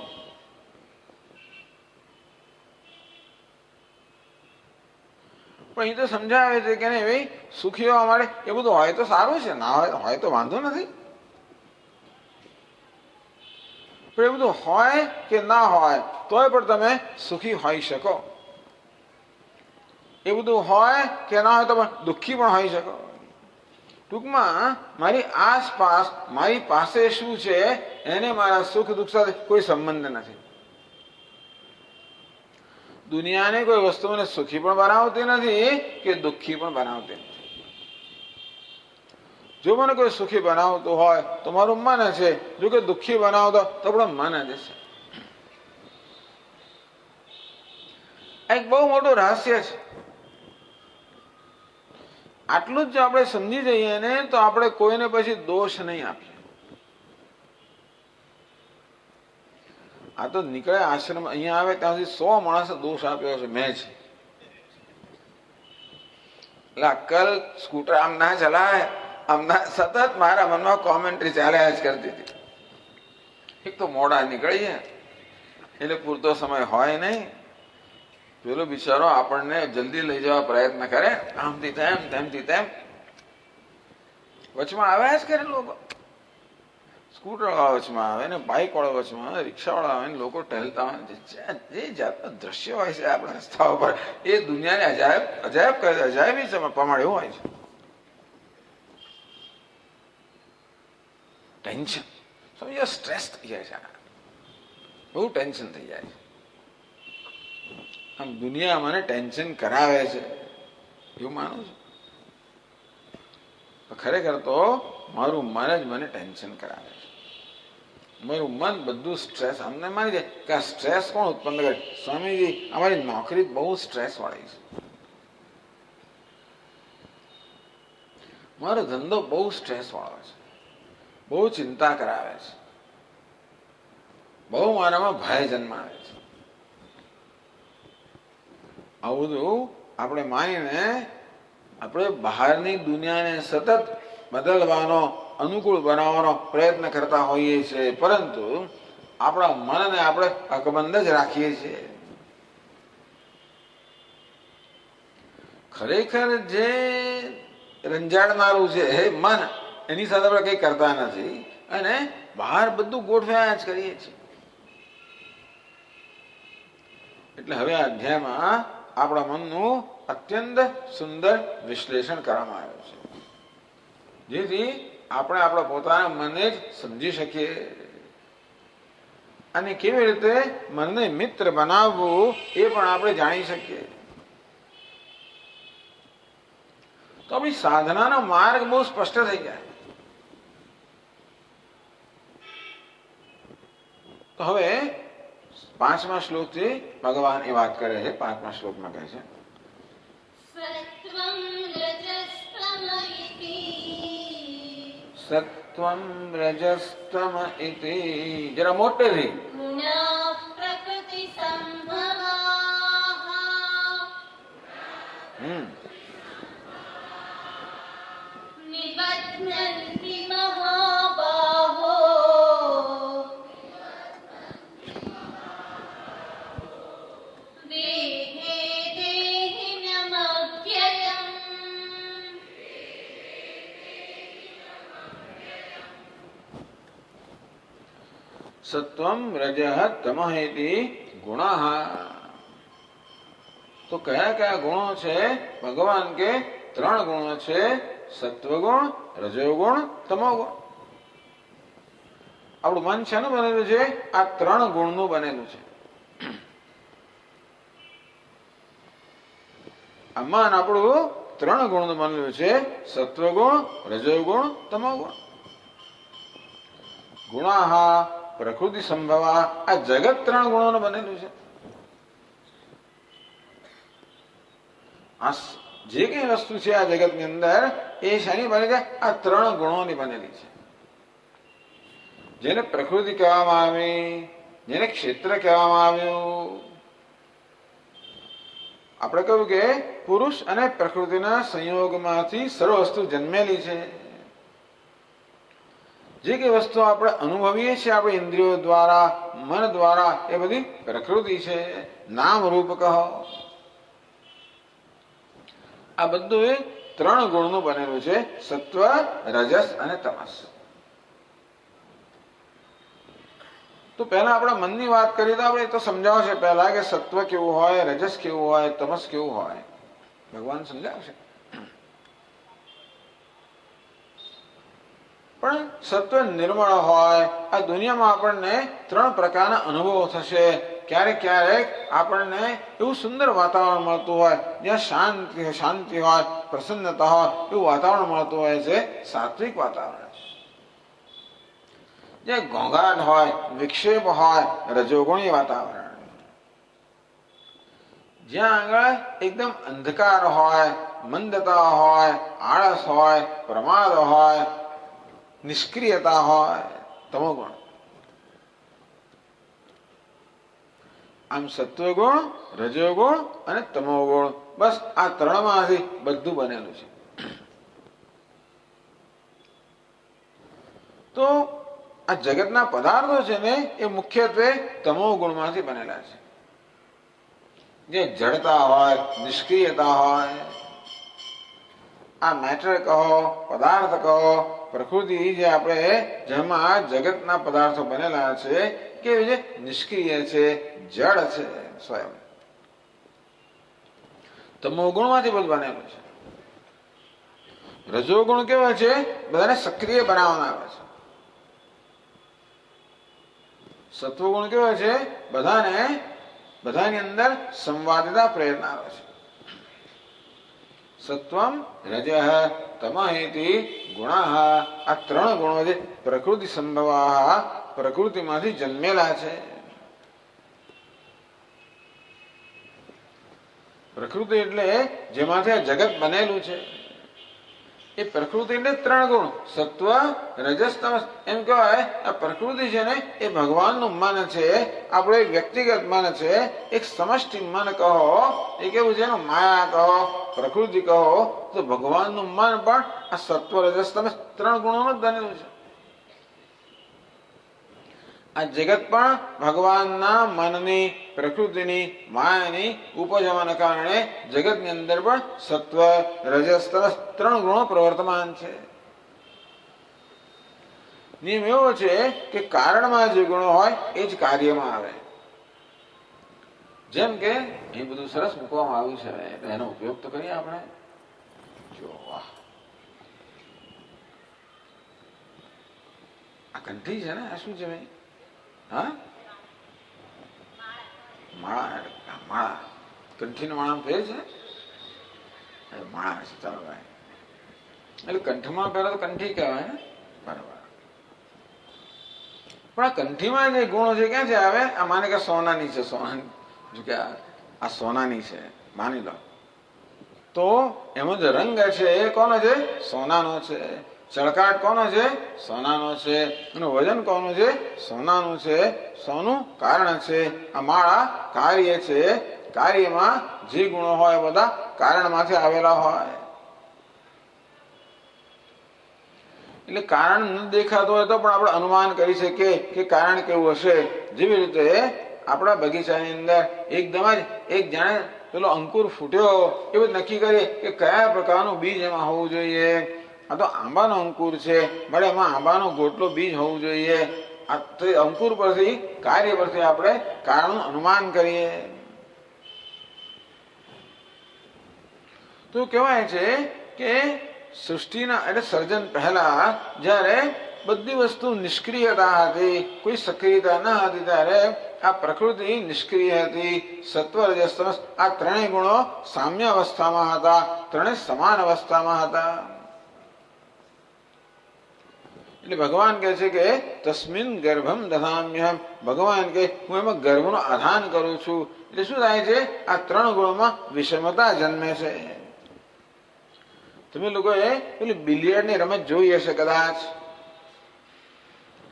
પણ એ તો સમજાવે છે કે નહીં ભાઈ, સુખી હોવા માટે એ બધું હોય તો સારું છે, ના હોય તો વાંધો નથી. પણ એ બધું હોય કે ના હોય તોય પણ તમે સુખી હોઈ શકો. એ બધું હોય કે ના હોય તો પણ દુઃખી પણ હોઈ શકો. ટૂંકમાં મારી આસપાસ મારી પાસે શું છે એને મારા સુખ દુઃખ સાથે કોઈ સંબંધ નથી. દુનિયાની કોઈ વસ્તુ મને સુખી પણ બનાવતી નથી કે દુઃખી પણ બનાવતી નથી. જો મને કોઈ સુખી બનાવતું હોય તો મારું મન છે, જો કે દુઃખી બનાવતો તો પણ મન જ છે. એક બહુ મોટું રહસ્ય છે. આટલું જ જો આપણે સમજી જઈએ ને તો આપણે કોઈને પછી દોષ નહીં આપીએ. આ તો નીકળે આશ્રમ અહીંયા આવે ત્યાં સુધી 100 માણસે દોષ આપ્યો છે. મેં છે એટલે અક્કલ સ્કૂટર આમ ના ચલાય, આમ ના, સતત મારા મનમાં કોમેન્ટ્રી ચાલ્યા જ કરતી હતી. એક તો મોડા નીકળીએ એટલે પૂરતો સમય હોય નહીં. પેલો બિચારો આપણને જલ્દી લઈ જવા પ્રયત્ન કરે, આમથી તેમ તેમથી તેમ, વચમાં આવ્યા જ કરે લોકો. સ્કૂટર વાળા વચમાં આવે ને, બાઇક વાળા વચમાં આવે, રિક્ષા વાળા આવે ને, લોકો ટહેલતા હોય, જે જાતના દ્રશ્ય હોય છે આપણા રસ્તા ઉપર એ દુનિયાને અજાયબી પ્રમાણે એવું હોય છે. ટેન્શન સમજો, સ્ટ્રેસ થઈ જાય છે, બહુ ટેન્શન થઈ જાય છે. આમ દુનિયા મને ટેન્શન કરાવે છે એવું માનું છું. ખરેખર તો મારું મન જ મને ટેન્શન કરાવે છે. મારું મન બધું સ્ટ્રેસ અમને માની જાય કે આ સ્ટ્રેસ કોણ ઉત્પન્ન કરે? સ્વામીજી, અમારી નોકરી બહુ સ્ટ્રેસ વાળી છે. મારો ધંધો બહુ સ્ટ્રેસ વાળો છે, બહુ ચિંતા કરાવે છે, બહુ મારામાં ભય જન્માવે છે. આવું બધું આપણે માનીને આપણે બહારની દુનિયાને સતત બદલવાનો, અનુકૂળ બનાવવાનો પ્રયત્ન કરતા હોઈએ છીએ, પરંતુ આપણા મનને આપણે અકબંધ જ રાખીએ છીએ. ખરેખર જે રંજાડનારું છે એ મન, એની સાથે આપણે કંઈ કરતા નથી અને બહાર બધું ગોઠવ્યા જ કરીએ છીએ. એટલે હવે આ અધ્યાયમાં આપણા મનનું અત્યંત સુંદર વિશ્લેષણ કરવામાં આવ્યું છે, જેથી આપણે આપણા પોતાના મનને જ સમજી શકીએ અને કેવી રીતે મનને મિત્ર બનાવવું એ પણ આપણે જાણી શકીએ. તો આપણી સાધનાનો માર્ગ બહુ સ્પષ્ટ થઈ જાય. તો હવે 5મા શ્લોકથી ભગવાન એ વાત કરે છે. 5મા શ્લોકમાં કહે છે, સત્વં રજસ્તમ ઇતિ. સત્વમ રજસ્તમ ઇતિ. જરા મોટેથી. ગુણા પ્રકૃતિ સંભવાઃ નિબધ્નન્તિ મહાબાહો દેહે દેહિનમવ્યયમ. સત્વમ રજઃ તમઃ ઇતિ ગુણાઃ. તો કયા કયા ગુણો છે? ભગવાન કે 3 ગુણો છે, સત્વગુણ, રજોગુણ, તમોગુણ. આપણું મન છે ને બનેલું છે આ 3 ગુણનું બનેલું છે. આ મન આપણું 3 ગુણનું બનેલું છે, સત્વગુણ, રજોગુણ, તમોગુણ. ગુણાઃ પ્રકૃતિ સંભવા. આ જગત 3 ગુણોનું બનેલું છે. આ જે કઈ વસ્તુ છે આ જગતની અંદર એ શાની બની છે? આ 3 ગુણોની બનેલી છે. જેને પ્રકૃતિ કહેવામાં આવી, જેને ક્ષેત્ર કહેવામાં આવ્યું. આપણે કહ્યું કે પુરુષ અને પ્રકૃતિના સંયોગમાંથી સર્વ વસ્તુ જન્મેલી છે. જે કઈ વસ્તુ આપણે અનુભવીએ છીએ આપણી ઇન્દ્રિયો દ્વારા, મન દ્વારા, એ બધી પ્રકૃતિ છે. નામ રૂપ કહો, આ બધું એ 3 ગુણનું બનેલું છે, સત્વ, રજસ અને તમસ. તો પહેલા આપણા મનની વાત કરીએ તો આપણે તો સમજાવશે પહેલા કે સત્વ કેવું હોય, રજસ કેવું હોય, તમસ કેવું હોય. ભગવાન સમજાવશે. પણ સત્વ નિર્મળ હોય. આ દુનિયામાં આપણને 3 પ્રકારના અનુભવો થશે. ક્યારેક ક્યારેક આપણને એવું સુંદર વાતાવરણ મળતું હોય, જ્યાં શાંતિ હોય, પ્રસન્નતા હોય, એવું વાતાવરણ મળતું હોય છે, સાત્વિક વાતાવરણ. જ્યાં ઘોંઘાટ હોય, વિક્ષેપ હોય, રજોગુણી વાતાવરણ. જ્યાં આગળ એકદમ અંધકાર હોય, મંદતા હોય, આળસ હોય, પ્રમાદ હોય, નિષ્ક્રિયતા હોય, તમોગુણ. આમ સત્વગુણ, રજોગુણ અને તમોગુણ, બસ આ 3માંથી બધું બનેલું છે. તો આ જગતના પદાર્થો છે ને એ મુખ્યત્વે તમોગુણમાંથી બનેલા છે. જે જડતા હોય, નિષ્ક્રિયતા હોય, આ મેટર કહો, પદાર્થ કહો, પ્રકૃતિ જે આપણે જેમાં જગતના પદાર્થો બનેલા છે કેવી છે? નિષ્ક્રિય છે, જડ છે સ્વયં. તમોગુણમાંથી બધું બનેલું છે. રજોગુણ કેવો છે? બધાને સક્રિય બનાવવાના આવે છે. સત્વગુણ કેવો છે? બધાની અંદર સંવાદિતા પ્રેરણા આવે છે. સત્વમ રજઃ તમઃ ઇતિ ગુણાઃ. આ 3 ગુણો છે પ્રકૃતિ સંભવાઃ, પ્રકૃતિમાંથી જન્મેલા છે. પ્રકૃતિ એટલે જેમાંથી આ જગત બનેલું છે. એ પ્રકૃતિ એટલે 3 ગુણ સત્વ રજસ તમસ. એમ કહેવાય આ પ્રકૃતિ છે ને એ ભગવાનનું મન છે, આપણું એક વ્યક્તિગત મન છે, એક સમષ્ટિ મન કહો, એ કેવું છે ને માયા કહો, પ્રકૃતિ કહો, તો ભગવાનનું મન પણ આ સત્વ રજસ તમસ 3 ગુણોનું જ બનેલું છે. આ જગત પણ ભગવાનના મનની, પ્રકૃતિની, માયાની ઉપજ હોવાના કારણે જગતની અંદર પણ સત્વ રજસ તમસ 3 ગુણો પ્રવર્તમાન છે. નિયમ એવો છે કે કારણમાં જે ગુણો હોય એ જ કાર્યમાં આવે. જેમ કે એ બધું સરસ મૂકવામાં આવ્યું છે, એટલે એનો ઉપયોગ તો કરીએ આપણે. જો વાહ, આ કંઠી છે ને, આ શું છે ભાઈ? હા, માળા. માળા કંઠી માળા ફેર છે, માળા છે. ચાલો ભાઈ, એટલે કંઠમાં પહેલા તો કંઠી કહેવાય ને, બરાબર. પણ આ કંઠીમાં જે ગુણો છે ક્યાં છે આવે? આ માને કે સોનાની છે, સોનાની, જો કે આ સોનાની છે માની લો, તો એમાં જે રંગ છે એ કોનો છે? સોનાનો છે. ચળકાટ કોનો છે? સોનાનો છે. એનું વજન કોનું છે? સોનાનું છે. સોનું કારણ છે. આ માળા કાર્ય છે. કાર્યમાં જે ગુણો હોય બધા કારણમાંથી આવેલા હોય. એટલે કારણ ન દેખાતું હોય તો પણ આપણે અનુમાન કરી શકીએ કે કારણ કેવું હશે. જેવી રીતે આપણા બગીચાની અંદર એકદમ જ એક જાણે પેલો અંકુર ફૂટ્યો એ બધું નક્કી કરીએ કે કયા પ્રકારનું બીજ એમાં હોવું જોઈએ. આ તો આંબાનો અંકુર છે, મળે એમાં આંબાનો ગોટલો બીજ હોવું જોઈએ. આ અંકુર પરથી, કાર્ય પરથી આપણે કારણનું અનુમાન કરીએ. તો કહેવાય છે કે સૃષ્ટિના એટલે સર્જન પહેલા જ્યારે બધી વસ્તુ નિષ્ક્રિયતા હતી, કોઈ સક્રિયતા ન હતી, ત્યારે આ પ્રકૃતિ નિષ્ક્રિય હતી. સત્વ રજસ તમસ આ 3 ગુણો સામ્ય અવસ્થામાં હતા, 3 સમાન અવસ્થામાં હતા. એટલે ભગવાન કહે છે કે તસ્મિન ગર્ભમ દધામ્યહમ, ભગવાન કે હું એમાં ગર્ભનું આધાન કરું છું. એટલે શું થાય છે? આ 3 ગુણોમાં વિષમતા જન્મે છે. તમે લોકોએ પેલી બિલિયર્ડની રમત જોઈ હશે કદાચ,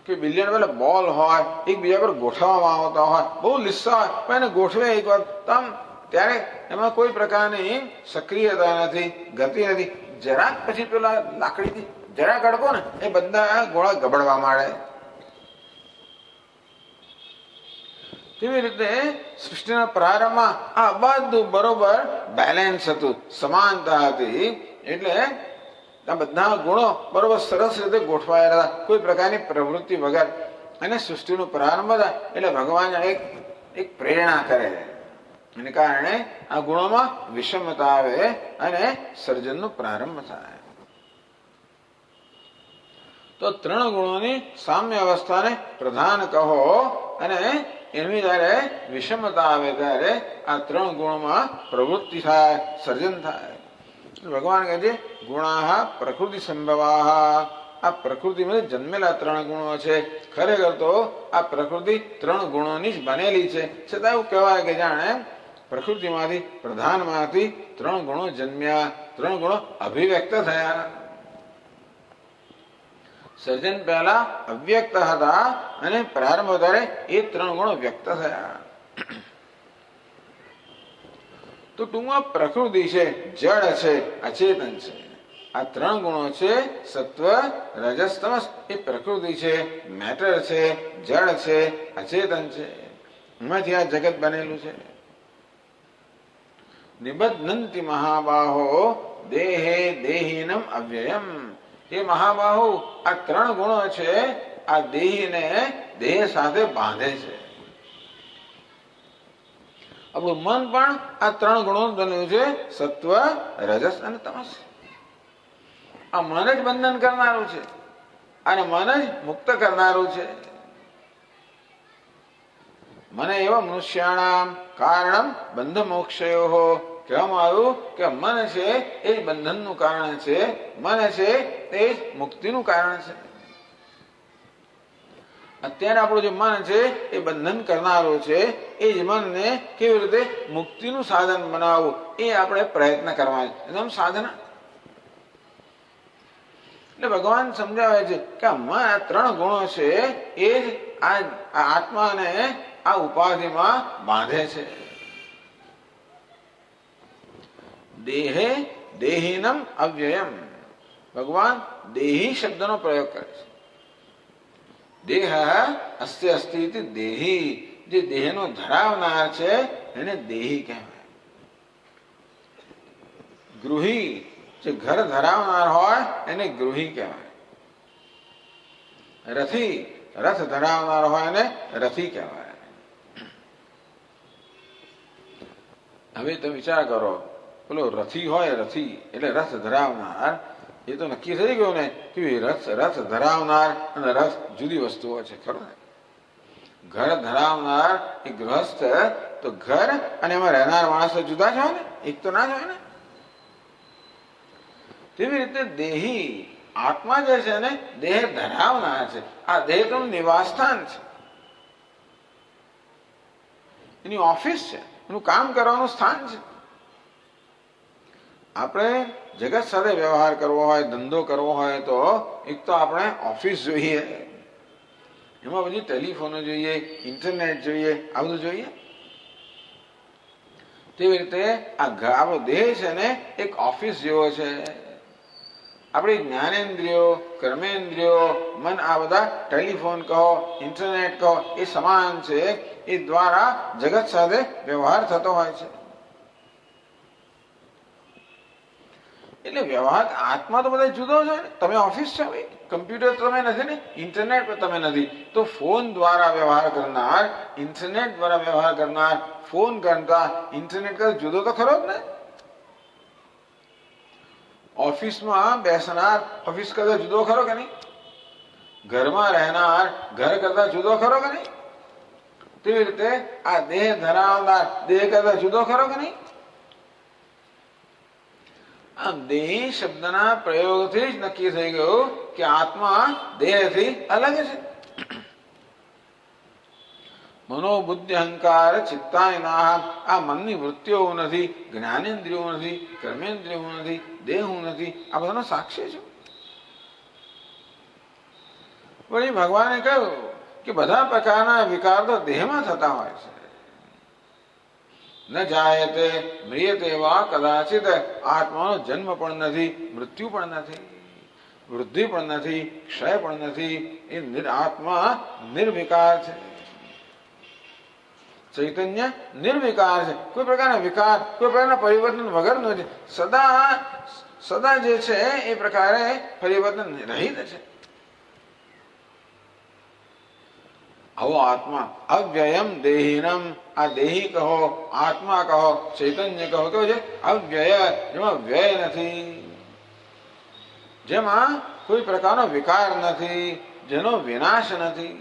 કે બિલિયર્ડ પેલા બોલ હોય એકબીજા પર ગોઠવવામાં આવતા હોય, બહુ લીસા હોય, પણ એને ગોઠવે એક વાર તમ, ત્યારે એમાં કોઈ પ્રકારની સક્રિયતા નથી, ગતિ નથી. જરાક પછી પેલા લાકડીથી જરા કડકો ને એ બધા ગોળા ગબડવા માંડે. કેવી રીતે સૃષ્ટિના પ્રારંભમાં આ બધું બરોબર બેલેન્સ હતું, સમાનતા હતી. એટલે આ બધા ગુણો બરોબર સરસ રીતે ગોઠવાયેલા હતા, કોઈ પ્રકારની પ્રવૃત્તિ વગર. અને સૃષ્ટિનો પ્રારંભ હતા એટલે ભગવાન એક પ્રેરણા કરે, એને કારણે આ ગુણોમાં વિષમતા આવે અને સર્જનનો પ્રારંભ થાય. તો 3 ગુણોની સામ્ય અવસ્થાને પ્રધાન કહો, અને એની જયારે વિષમતા આવે ત્યારે આ 3 ગુણોમાં પ્રવૃત્તિ થાય, સર્જન થાય. ભગવાન કહે છે ગુણાહ પ્રકૃતિ સંભવાહ, આ પ્રકૃતિમાં જન્મેલા 3 ગુણો છે. ખરેખર તો આ પ્રકૃતિ 3 ગુણોની જ બનેલી છે. છતાં એવું કહેવાય કે જાણે પ્રકૃતિમાંથી, પ્રધાનમાંથી 3 ગુણો જન્મ્યા, 3 ગુણો અભિવ્યક્ત થયા. સર્જન પહેલા અવ્યક્ત હતા અને પ્રારંભ ત્યારે એ 3 ગુણો વ્યક્ત થયા. તો ટૂંકમાં પ્રકૃતિ છે, જળ છે, અચેતન છે. આ 3 ગુણો છે, સત્વ રજસ તમસ, એ પ્રકૃતિ છે, મેટર છે, જળ છે, અચેતન છે. એમાંથી આ જગત બનેલું છે. નિબધ્નંતિ મહાબાહો દેહે દેહિનમ અવ્યયમ. એ મહાબાહુ આ 3 ગુણો છે, આ દેહીને દેહ સાથે બાંધે છે. આપણું મન પણ આ 3 ગુણો બન્યું છે, સત્વ રજસ અને તમસ. આ મન જ બંધન કરનારું છે અને મન જ મુક્ત કરનારું છે. મને એવા મનુષ્યાણામ કારણમ બંધ મોક્ષયો કહેવામાં આવ્યું કે મન છે એ જ બંધનનું કારણ છે, મન છે એ જ મુક્તિનું કારણ છે. અત્યારે આપણું જે મન છે એ બંધન કરનારું છે. એ જ મનને કેવી રીતે મુક્તિનું સાધન બનાવવું એ આપણે પ્રયત્ન કરવા, એકદમ સાધના. એટલે ભગવાન સમજાવે છે કે આ ત્રણ ગુણો છે એ જ આ આત્માને આ ઉપાધિમાં બાંધે છે. દેહે દેહિનમ અવ્યયમ. ભગવાન દેહી શબ્દનો પ્રયોગ કરે છે. દેહ અસ્તિ અસ્તિ ઇતિ દેહી. જે દેહનો ધરાવનાર છે એને દેહી કહેવાય. ગૃહી જે ઘર ધરાવનાર હોય એને ગૃહી કહેવાય. રથી રથ ધરાવનાર હોય એને રથી કહેવાય. હવે તમે વિચાર કરો, પેલો રથી હોય, રથી એટલે રથ ધરાવનાર, એ તો નક્કી થઈ ગયું ને કે રથ ધરાવનાર અને રથ જુદી વસ્તુઓ છે, ખરું ને? ઘર ધરાવનાર એ ગૃહસ્થ, તો ઘર અને એમાં રહેનાર માણસો જુદા જ હોય ને, એક તો ના જ હોય ને. તેવી રીતે દેહી આત્મા જે છે ને દેહ ધરાવનાર છે. આ દેહ તો નિવાસ સ્થાન છે, એની ઓફિસ છે, એનું કામ કરવાનું સ્થાન છે. આપણે જગત સાથે વ્યવહાર કરવો હોય, ધંધો કરવો હોય તો એક તો આપણે ઓફિસ જોઈએ, એમાં પછી ટેલિફોનો જોઈએ, ઇન્ટરનેટ જોઈએ, આ બધું જોઈએ. તેવી રીતે આપણો દેહ છે ને એક ઓફિસ જેવો છે. આપણી જ્ઞાનેન્દ્રિયો, કર્મેન્દ્રિયો, મન, આ બધા ટેલિફોન કહો, ઇન્ટરનેટ કહો, એ સમાન છે. એ દ્વારા જગત સાથે વ્યવહાર થતો હોય છે. એટલે વ્યવહાર આત્મા તો બધા જુદો છે ને. તમે ઓફિસ છો, કમ્પ્યુટર તમે નથી ને, ઇન્ટરનેટ પર તમે નથી, તો ફોન દ્વારા વ્યવહાર કરનાર, ઇન્ટરનેટ દ્વારા વ્યવહાર કરનાર, ફોન કરતા ઇન્ટરનેટ કરતા જુદો તો ખરો જ ને. ઓફિસમાં બેસનાર ઓફિસ કરતા જુદો ખરો કે નહીં? ઘરમાં રહેનાર ઘર કરતા જુદો ખરો કે નહીં? તેવી રીતે આ દેહ ધરાવનાર દેહ કરતા જુદો ખરો કે નહીં? આમ દેહી શબ્દના પ્રયોગથી જ નક્કી થઈ ગયું કે આત્મા દેહથી અલગ છે. મનોબુદ્ધિ અહંકાર ચિત્તાયના, આ મનની વૃત્તિઓ નથી, જ્ઞાનેન્દ્રિયો નથી, કર્મેન્દ્રિયો નથી, દેહ નથી, આ બધાનો સાક્ષી છે. વળી ભગવાને કહ્યું કે બધા પ્રકારના વિકાર તો દેહમાં થતા હોય છે. ન જાયતે મ્રિયતે વા કદાચિત. આત્માનો જન્મ પણ નથી, મૃત્યુ પણ નથી, વૃદ્ધિ પણ નથી, ક્ષય પણ નથી. એ આત્મા નિર્વિકાર છે. ચૈતન્ય નિર્વિકાર છે, કોઈ પ્રકારના વિકાર, કોઈ પ્રકારના પરિવર્તન વગરનો છે. સદા સદા જે છે એ પ્રકારે પરિવર્તન રહિત છે. આવો આત્મા અવ્યયમ દેહિનમ. આ દેહી કહો, આત્મા કહો, ચૈતન્ય કહો, કેવો છે? અવ્યય, જેમાં વ્યય નથી, જેમાં કોઈ પ્રકારનો વિકાર નથી, જેનો વિનાશ નથી.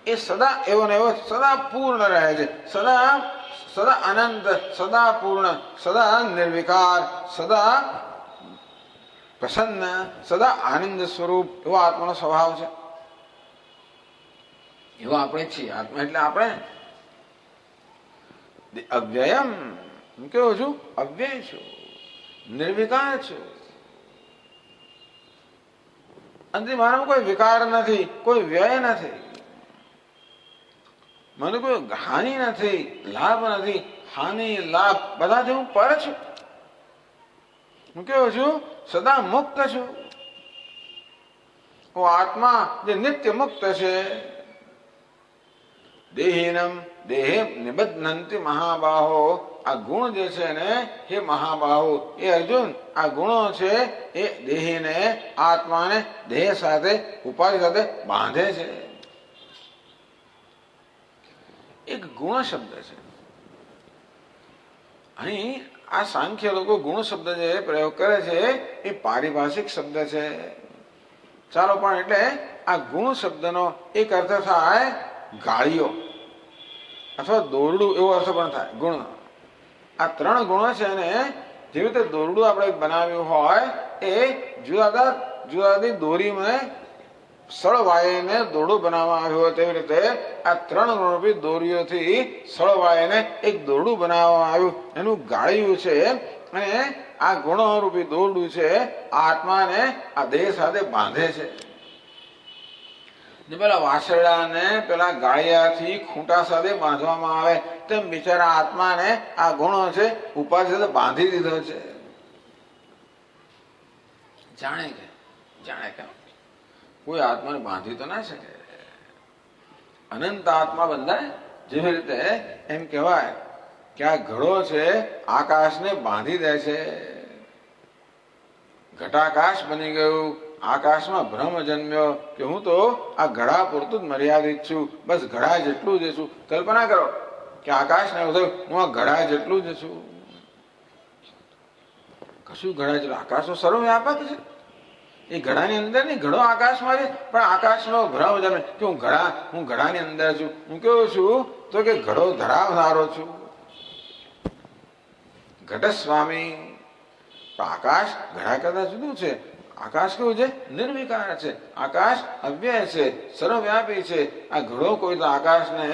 એ સદા એવો ને એવો સદા પૂર્ણ રહે છે. સદા સદા અનંત, સદા પૂર્ણ, સદા નિર્વિકાર, સદા પ્રસન્ન, સદા આનંદ સ્વરૂપ એવો આત્માનો સ્વભાવ છે. એવો આપણે છીએ. આત્મા એટલે આપણે અવ્યયમ. હું કેવો છું? અવ્યય છું, નિર્વિકાર છું. અને મારામાં કોઈ વિકાર નથી, કોઈ વ્યય નથી, મને કોઈ હાનિ નથી, લાભ નથી. હાનિ લાભ બધાથી હું પર છું. હું કેવો છું? સદા મુક્ત છું. હું આત્મા જે નિત્ય મુક્ત છે. દેહિનમ દેહે નિબધ્નંતિ મહાબાહો. આ ગુણ જે છે ને હે મહાબાહો, એ અર્જુન, આ ગુણો છે એ દેહીને, આત્માને દેહ સાથે, ઉપાધિ સાથે બાંધે છે. એક ગુણ શબ્દ છે અહીં. આ સાંખ્ય લોકો ગુણ શબ્દ જે પ્રયોગ કરે છે એ પારિભાષિક શબ્દ છે. ચાલો, પણ એટલે આ ગુણ શબ્દનો એક અર્થ થાય ગાળીઓ અથવા દોરડું, એવો અર્થ પણ થાય ગુણ. આ ત્રણ ગુણો છે ને, જેવી રીતે દોરડું આપણે બનાવ્યું હોય એ જુદા જુદી દોરીને સળવાઈને દોરડું બનાવવામાં આવ્યું હોય, તેવી રીતે આ ત્રણ ગુણરૂપી દોરીઓથી સળવાઈને એક દોરડું બનાવવામાં આવ્યું, એનું ગાળ્યું છે. અને આ ગુણો રૂપી દોરડું છે આ આત્માને આ દેહ સાથે બાંધે છે. પેલા વાસરડાને પેલા ગાળિયાથી ખૂંટા સાથે બાંધવામાં આવે તેમ બિચારા આત્માને આ ગુણો છે ઉપાધિ સાથે બાંધી દીધો છે. જાણે કે કોઈ આત્માને બાંધી તો ના શકે. અનંત આત્મા બંધાય જેવી રીતે એમ કહેવાય કે આ ઘડો છે આકાશને બાંધી દે છે. ઘટાકાશ બની ગયું, આકાશમાં ભ્રમ જન્મ્યો કે હું તો આ ઘડા પૂરતું જ મર્યાદિત છું, બસ ઘડા જેટલું જ છું. કલ્પના કરો કે આકાશને એવું થયું હું આ ઘડા જેટલું જ છું. કશું ઘડા જેટલું, આકાશ તો સર્વવ્યાપક છે. એ ઘડાની અંદર નહીં, ઘડો આકાશમાં છે, પણ આકાશનો ભ્રમ જન્મે કે હું ઘડાની અંદર છું. હું કેવો છું તો કે ઘડો ધરાવનારો છું, ઘટ સ્વામી. આકાશ ઘડા કરતા જુદું છે. આકાશ કેવું છે? નિર્વિકાર છે. આકાશ અવ્યય છે, સર્વવ્યાપી છે. આ ઘડો કોઈ તો આકાશને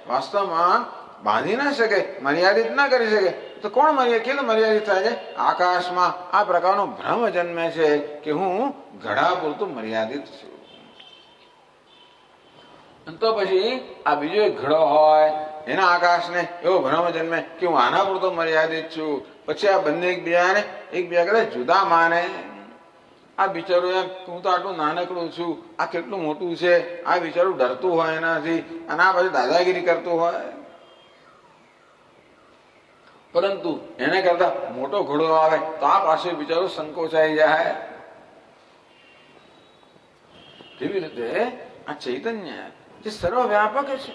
વાસ્તવમાં બાંધી ના શકે, મર્યાદિત ના કરી શકે. તો કોણ કેટલું મર્યાદિત થાય છે? આકાશમાં આ પ્રકારનો ભ્રમ જન્મે છે કે હું ઘડા પૂરતું મર્યાદિત છું. તો પછી આ બીજો એક ઘડો હોય એના આકાશને એવો ભ્રમ જન્મે કે હું આના પૂરતો મર્યાદિત છું. પછી આ બંને એકબીજા કદાચ જુદા માને. આ બિચારું એમ હું તો આટલું નાનકડું છું, આ કેટલું મોટું છે. આ બિચારું ડરતું હોય એનાથી અને આ પછી દાદાગીરી કરતું હોય. પરંતુ એને કરતા મોટો ઘોડો આવે તો આ પાસે બિચારું સંકોચાઈ જાય. કેવી રીતે આ ચૈતન્ય જે સર્વવ્યાપક છે,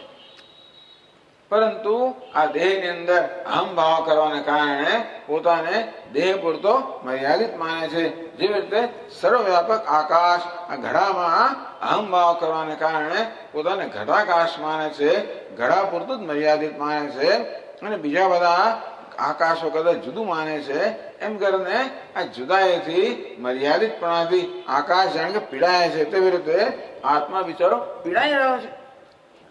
પરંતુ આ દેહની અંદર અહમ ભાવ કરવાને કારણે પોતાને દેહ પૂરતો મર્યાદિત માને છે. જેવી રીતે સર્વવ્યાપક આકાશ આ ઘડામાં અહમ ભાવ કરવાને કારણે પોતાને ઘટાકાશ માને છે, ઘડા પૂરતું જ મર્યાદિત માને છે. અને બીજા બધા આકાશો કદાચ જુદું માને છે. એમ કરીને આ જુદાઈથી મર્યાદિતપણાથી આકાશ જાણે કે પીડાય છે. તેવી રીતે આત્મા બિચારો પીડાઈ રહ્યો છે,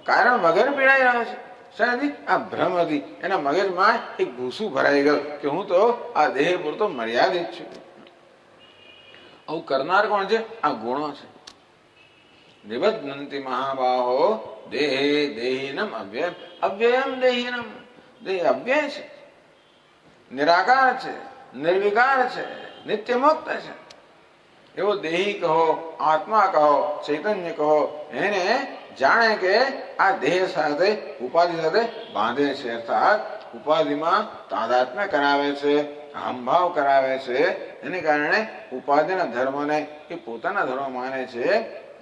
કારણ વગર પીડાઈ રહ્યો છે. શાયદ આ ભ્રમથી એના મગજમાં એક ભૂસું ભરાઈ ગયું કે હું તો આ દેહ પૂરતો મર્યાદિત છું. આવું કરનાર કોણ છે? આ ગુણો છે. નિબધ્નન્તિ મહાબાહો દેહે દેહિનમ અવ્યયમ અવ્યયમ દેહિનમ. દેહ અવ્યય છે, નિરાકાર છે, નિર્વિકાર છે, નિત્ય મુક્ત છે. એવો દેહી કહો, આત્મા કહો, ચૈતન્ય કહો, એને જાણે કે આ દેહ સાથે ઉપાધિ સાથે બાંધે છે. અર્થાત ઉપાધિમાં તાદાત્મ્ય કરાવે છે, અહંભાવ કરાવે છે. એને કારણે ઉપાધિના ધર્મને એ પોતાના ધર્મ માને છે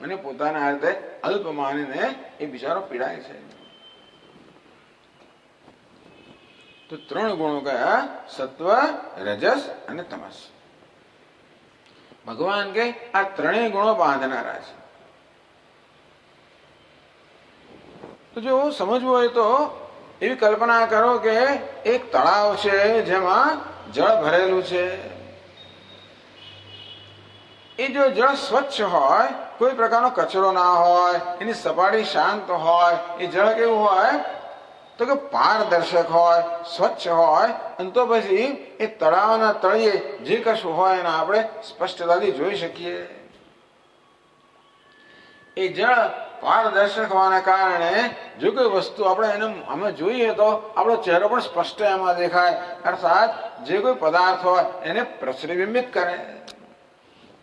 અને પોતાના રીતે અલ્પ માનીને એ બિચારો પીડાય છે. તો ત્રણ ગુણો કયા? સત્વ, રજસ અને તમસ. ભગવાન કે આ ત્રણેય ગુણો બાંધનારા છે. તો જો સમજવું હોય તો એવી કલ્પના કરો કે એક તળાવ છે જેમાં જળ ભરેલું છે. એ જો જળ સ્વચ્છ હોય, કોઈ પ્રકારનો કચરો ના હોય, એની સપાટી શાંત હોય, એ જળ કેવું હોય તો કે પારદર્શક હોય, સ્વચ્છ હોય. અને તો પછી એ તળાવના તળિયે જે કશું હોય એને આપણે સ્પષ્ટતાથી જોઈ શકીએ. એ જળ પારદર્શક હોવાને કારણે જો કોઈ વસ્તુ આપણે એને અમે જોઈએ તો આપણો ચહેરો પણ સ્પષ્ટ એમાં દેખાય. અર્થાત જે કોઈ પદાર્થ હોય એને પ્રતિબિંબિત કરે.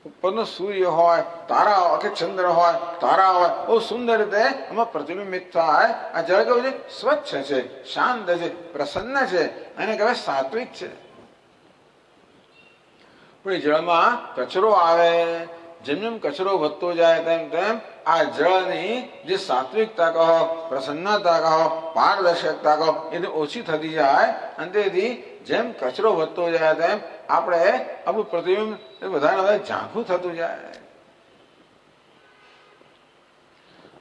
ઉપરનો સૂર્ય હોય, તારા હોય કે ચંદ્ર હોય, તારા હોય, બહુ સુંદર રીતે એમાં પ્રતિબિંબિત થાય. આ જળ કેવું છે? સ્વચ્છ છે, શાંત છે, પ્રસન્ન છે, એને કહેવાય સાત્વિક છે. પણ એ જળમાં કચરો આવે. જેમ જેમ કચરો વધતો જાય તેમ તેમ આ જળની જે સાત્વિકતા કહો, પ્રસન્નતા કહો, પારદર્શકતા કહો એ ઓછી થતી જાય. અને તેથી જેમ કચરો વધતો જાય તેમ આપણે આપણું પ્રતિબિંબ વધારે વધારે ઝાંખું થતું જાય.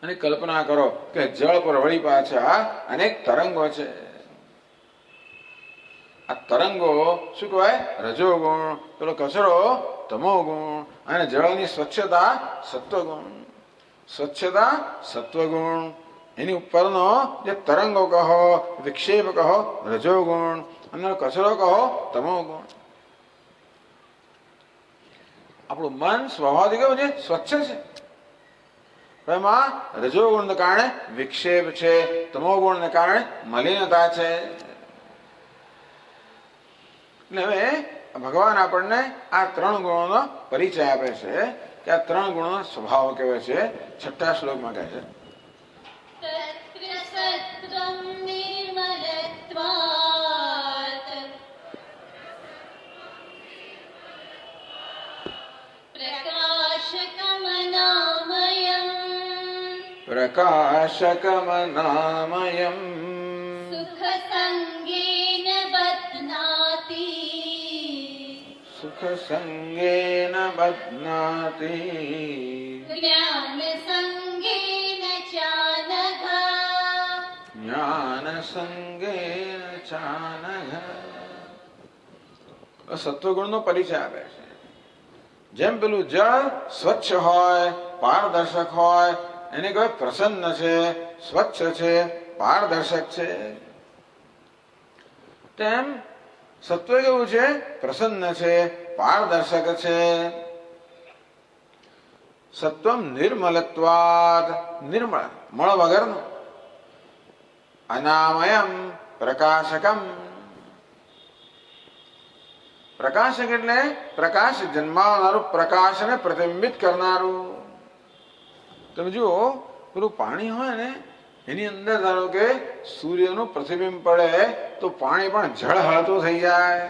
અને કલ્પના કરો કે જળ પર વળી પાછા અનેક તરંગો છે. આ તરંગો શું કહેવાય? રજોગુણ. પેલો કચરો તમોગુણ. અને જળની સ્વચ્છતા સત્વગુણ. સ્વચ્છતા સત્વગુણ. એની ઉપરનો જે તરંગો કહો, વિક્ષેપ કહો, રજોગુણ. અને કચરો કહો તમોગુણ. આપણું મન સ્વભાવથી કેવું છે? સ્વચ્છ છે. એમાં રજોગુણને કારણે વિક્ષેપ છે, તમોગુણને કારણે મલિનતા છે. એટલે હવે ભગવાન આપણને આ 3 ગુણોનો પરિચય આપે છે કે આ 3 ગુણોનો સ્વભાવ કેવો છે. 6ઠ્ઠા શ્લોકમાં કહે છે તત્રસત્વં નિર્મલત્વાत् પ્રકાશકમનામયમ સુખસંગેન બધ્નાતિ સુખસંગેન બધ્નાતિ જ્ઞાનસંગેન ચાનઘ જ્ઞાનસંગેન ચાનઘ. સત્વગુણનો પરિચય આપે છે. જેમ પેલું જળ સ્વચ્છ હોય, પારદર્શક હોય, એને કહેવાય પ્રસન્ન છે, સ્વચ્છ છે, પારદર્શક છે. તેમ સત્વ કેવું છે? પ્રસન્ન છે, પારદર્શક છે. સત્વમ નિર્મલત્વાદ, નિર્મળ, મળ વગરનું. અનામયમ પ્રકાશકમ, પ્રકાશક એટલે પ્રકાશ જન્માવનારું, પ્રકાશને પ્રતિબિંબિત કરનારું. તમે જુઓ પેલું પાણી હોય ને એની અંદર ધારો કે સૂર્યનું પ્રતિબિંબ પડે તો પાણી પણ ઝળહળતું થઈ જાય.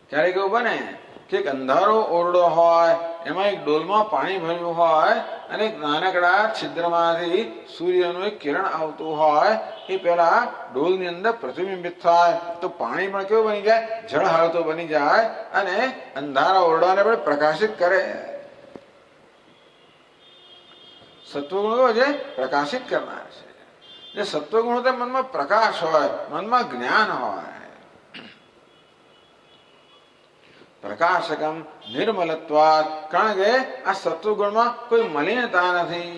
ક્યારેક એવું બને કે એક અંધારો ઓરડો હોય, એમાં એક ડોલમાં પાણી ભર્યું હોય અને એક નાનકડા છિદ્રમાંથી સૂર્યનું એક કિરણ આવતું હોય, એ પેલા ડોલની અંદર પ્રતિબિંબિત થાય તો પાણી પણ કેવું બની જાય? ઝળહળતું બની જાય અને અંધારા ઓરડાને પણ પ્રકાશિત કરે. સત્વગુણ કેવો છે? પ્રકાશિત કરનાર છે. જે સત્વગુણ તો મનમાં પ્રકાશ હોય, મનમાં જ્ઞાન હોય. પ્રકાશકમ નિર્મલત્વાદ, કારણ કે આ સત્વગુણમાં કોઈ મલિનતા નથી,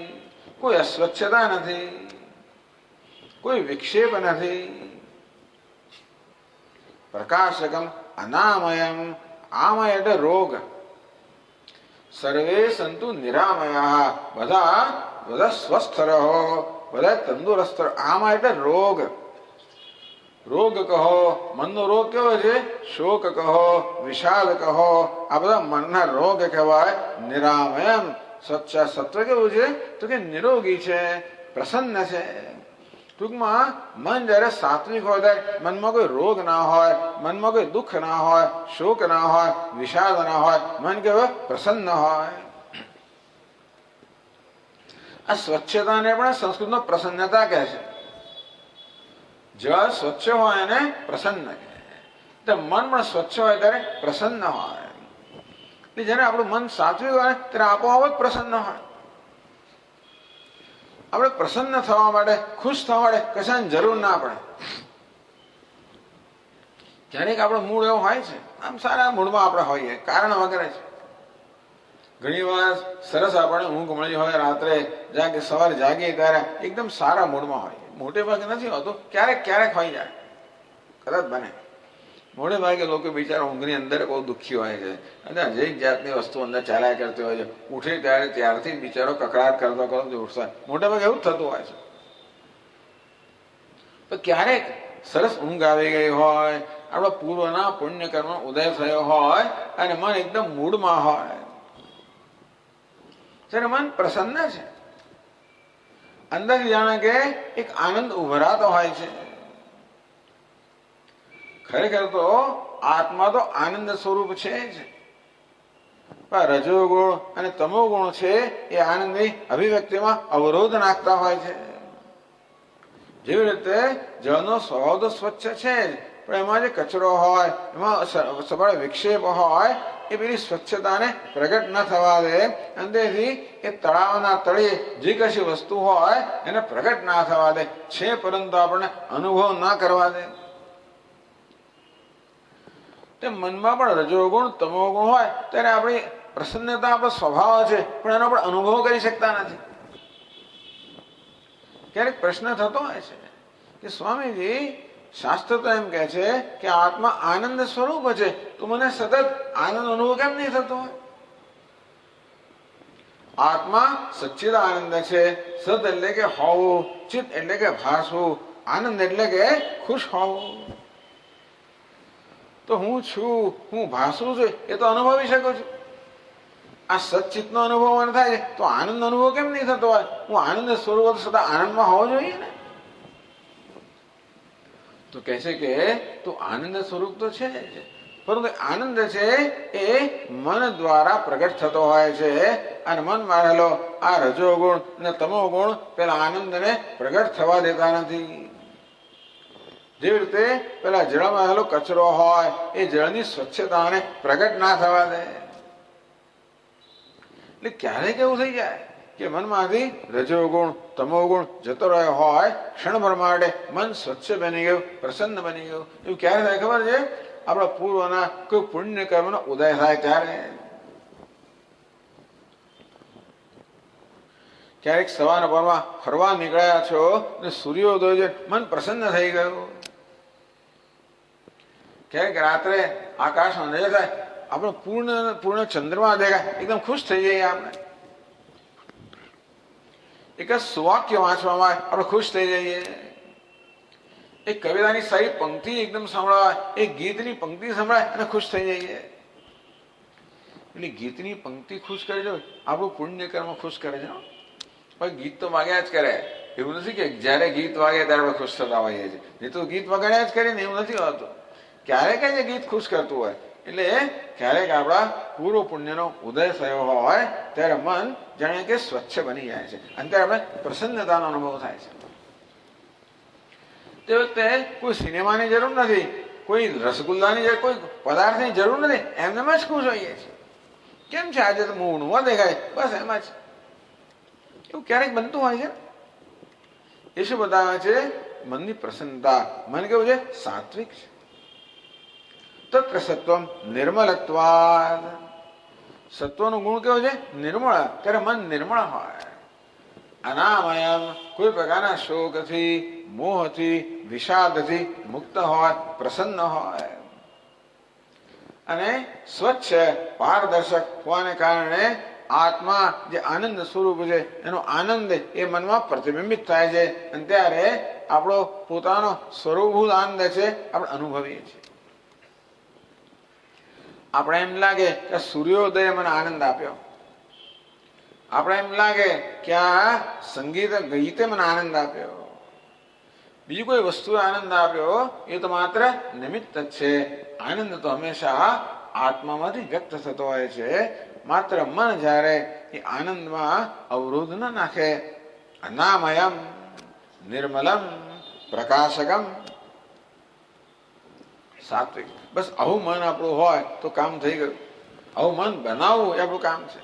કોઈ અસ્વચ્છતા નથી, કોઈ વિક્ષેપ નથી. પ્રકાશકમ અનામયમ, આમય એટલે રોગ. સર્વે સંતુ નિરામયા, બધા સ્વસ્થ રહો, બધા તંદુરસ્ત રહો. આમાં એટલે રોગ. રોગ કહો, મનનો રોગ કેવો છે? શોક કહો, વિષાદ કહો, આ બધા મનના રોગ કહેવાય. નિરામયમ, સ્વચ્છ. સત્વ કેવું છે? તો કે નિરોગી છે, પ્રસન્ન છે. ટૂંકમાં મન જયારે સાત્વિક હોય ત્યારે મનમાં કોઈ રોગ ના હોય, મનમાં કોઈ દુઃખ ના હોય, શોક ના હોય, વિષાદ ના હોય, મન કેવું? પ્રસન્ન હોય. આ સ્વચ્છતાને પણ સંસ્કૃતમાં પ્રસન્નતા કહે છે. જળ સ્વચ્છ હોય એને પ્રસન્ન કહે. તો મન પણ સ્વચ્છ હોય ત્યારે પ્રસન્ન હોય. એટલે જયારે આપણું મન સાત્વિક હોય ત્યારે આપોઆપ જ પ્રસન્ન હોય. આપણે પ્રસન્ન થવા માટે, ખુશ થવા માટે કશાની જરૂર ના પડે. ક્યારેક આપણો મૂડ એવો હોય છે, આમ સારા મૂડમાં આપણે હોઈએ, કારણ વગેરે છે. ઘણી વાર સરસ આપણને ઊંઘ મળી હોય, રાત્રે જાગે, સવારે જાગીએ ત્યારે એકદમ સારા મૂડમાં હોય. મોટે ભાગે નથી હોતું, ક્યારેક ક્યારેક હોઈ જાય, કદાચ બને. મોટે ભાગે લોકો બિચારા ઊંઘની અંદર બહુ દુઃખી હોય છે અને હજેક જાતની વસ્તુ અંદર ચાલ્યા કરતી હોય છે. ઉઠે ત્યારથી બિચારો કકડાટ કરતો કરતો ઉઠશે. મોટે ભાગે એવું જ થતું હોય છે. તો ક્યારેક સરસ ઊંઘ આવી ગઈ હોય, આપણા પૂર્વના પુણ્ય કર્મ ઉદય થયો હોય અને મન એકદમ મૂડમાં હોય, ત્યારે મન પ્રસન્ન છે. અંદરથી જાણે કે એક આનંદ ઉભરાતો હોય છે. ખરેખર તો આત્મા તો આનંદ સ્વરૂપ છે જ, પણ રજોગુણ અને તમોગુણ છે એ આનંદની અભિવ્યક્તિમાં અવરોધ નાખતા હોય છે. જેવી રીતે જળનો સ્વભાવ તો સ્વચ્છ છે જ, પણ એમાં જે કચરો હોય, એમાં સબળ વિક્ષેપ હોય, એ પેલી સ્વચ્છતાને પ્રગટ ન થવા દે. અંદરથી એ તળાવના તળિયે જે કશી વસ્તુ હોય એને પ્રગટ ના થવા દે છે, પરંતુ આપણને અનુભવ ના કરવા દે. તે મનમાં પણ રજોગુણ તમોગુણ હોય ત્યારે આપણી પ્રસન્નતા આપણો સ્વભાવ છે, પણ એનો આપણે અનુભવ કરી શકતા નથી. ક્યારેક પ્રશ્ન થતો હોય છે કે સ્વામીજી, શાસ્ત્ર તો એમ કહે છે કે આત્મા આનંદ સ્વરૂપ છે, તો મને સતત આનંદ અનુભવ કેમ નહીં થતો હોય? આત્મા સચ્ચિદ આનંદ છે. સત એટલે કે હોવું, ચિત્ત એટલે કે ભાસવું, આનંદ એટલે કે ખુશ હોવું. તો હું છું, હું ભાસું છું, એ તો અનુભવી શકું છું. આ સચ્ચિતનો અનુભવ મને થાય છે તો આનંદ અનુભવ કેમ નહીં થતો હોય? હું આનંદ સ્વરૂપ સદા આનંદમાં હોવો જોઈએ ને. તો કહે છે કે તું આનંદ સ્વરૂપ તો છે જ, પરંતુ આનંદ છે એ મન દ્વારા પ્રગટ થતો હોય છે. અને મનમાં રહેલો આ રજોગુણ અને તમોગુણ પેલા આનંદને પ્રગટ થવા દેતા નથી. જેવી રીતે પેલા જળમાં રહેલો કચરો હોય એ જળની સ્વચ્છતાને પ્રગટ ના થવા દે. એટલે ક્યારેક એવું થઈ જાય કે મનમાંથી રજોગુણ તમોગુણ જતો રહ્યો હોય, ક્ષણભર માટે મન સ્વચ્છ બની ગયું, પ્રસન્ન બની ગયું. એવું ક્યારે થાય ખબર છે? આપણા પૂર્વના કોઈ પુણ્ય કર્મનો ઉદય થાય ત્યારે. ક્યારેક સવારના પરમાં ફરવા નીકળ્યા છો અને સૂર્યોદય છે, મન પ્રસન્ન થઈ ગયું. ક્યારેક રાત્રે આકાશમાં નજર થાય, આપણો પૂર્ણ ચંદ્રમા દેખાય, એકદમ ખુશ થઈ જઈએ. આપણે એક જ સુવાક્ય વાંચવામાં આવે, આપણે ખુશ થઈ જઈએ. એક કવિતાની સારી પંક્તિ એકદમ સંભળાય, એક ગીતની પંક્તિ સંભળાય અને ખુશ થઈ જઈએ. એટલે ગીતની પંક્તિ ખુશ કરે છે, આપણું પુણ્ય કર્મ ખુશ કરે છે. પણ ગીત તો વાગ્યા જ કરે. એવું નથી કે જયારે ગીત વાગે ત્યારે આપણે ખુશ થતા હોઈએ છીએ. નહીં તો ગીત વગાડ્યા જ કરીને એવું નથી હોતું. ક્યારેક જ ગીત ખુશ કરતું હોય. એટલે ક્યારેક આપણા પૂર્વ પુણ્યનો ઉદય થયો હોય ત્યારે મન જાણે કે સ્વચ્છ બની જાય છે અને ત્યારે આપણે પ્રસન્નતાનો અનુભવ થાય છે. તે વખતે કોઈ સિનેમાની જરૂર નથી, કોઈ રસગુલ્લાની જરૂર, કોઈ પદાર્થની જરૂર નથી. એમને જ ખુશ હોઈએ છીએ. કેમ છે આજે તો મૂળમાં દેખાય, બસ એમ જ. એવું ક્યારેક બનતું હોય છે. એ શું બતાવે છે? મનની પ્રસન્નતા. મન કેવું છે? સાત્વિક છે. તત્ર સત્વમ નિર્મલત્વાદ. સત્વનો ગુણ કેવો છે? નિર્મળ. ત્યારે મન નિર્મળ હોય. અનામયમ, કોઈ પ્રકારના શોકથી, મોહથી, વિષાદથી મુક્ત હોય, પ્રસન્ન હોય. અને સ્વચ્છ પારદર્શક હોવાને કારણે આત્મા જે આનંદ સ્વરૂપ છે એનો આનંદ એ મનમાં પ્રતિબિંબિત થાય છે. અને ત્યારે આપણો પોતાનો સ્વરૂપભૂત આનંદ છે આપણે અનુભવીએ છીએ. આપણે એમ લાગે કે સૂર્યોદય મને આનંદ આપ્યો. આપણે એમ લાગે કે આ સંગીત ગીતે મને આનંદ આપ્યો. બીજી કોઈ વસ્તુએ આનંદ આપ્યો એ તો માત્ર નિમિત્ત જ છે. આનંદ તો હંમેશા આત્મામાંથી વ્યક્ત થતો હોય છે. માત્ર મન જ્યારે એ આનંદમાં અવરોધ ન નાખે. અનામયમ નિર્મલમ પ્રકાશકમ સાત્વિક. બસ આવું મન આપણું હોય તો કામ થઈ ગયું. આવું મન બનાવવું એ આપણું કામ છે.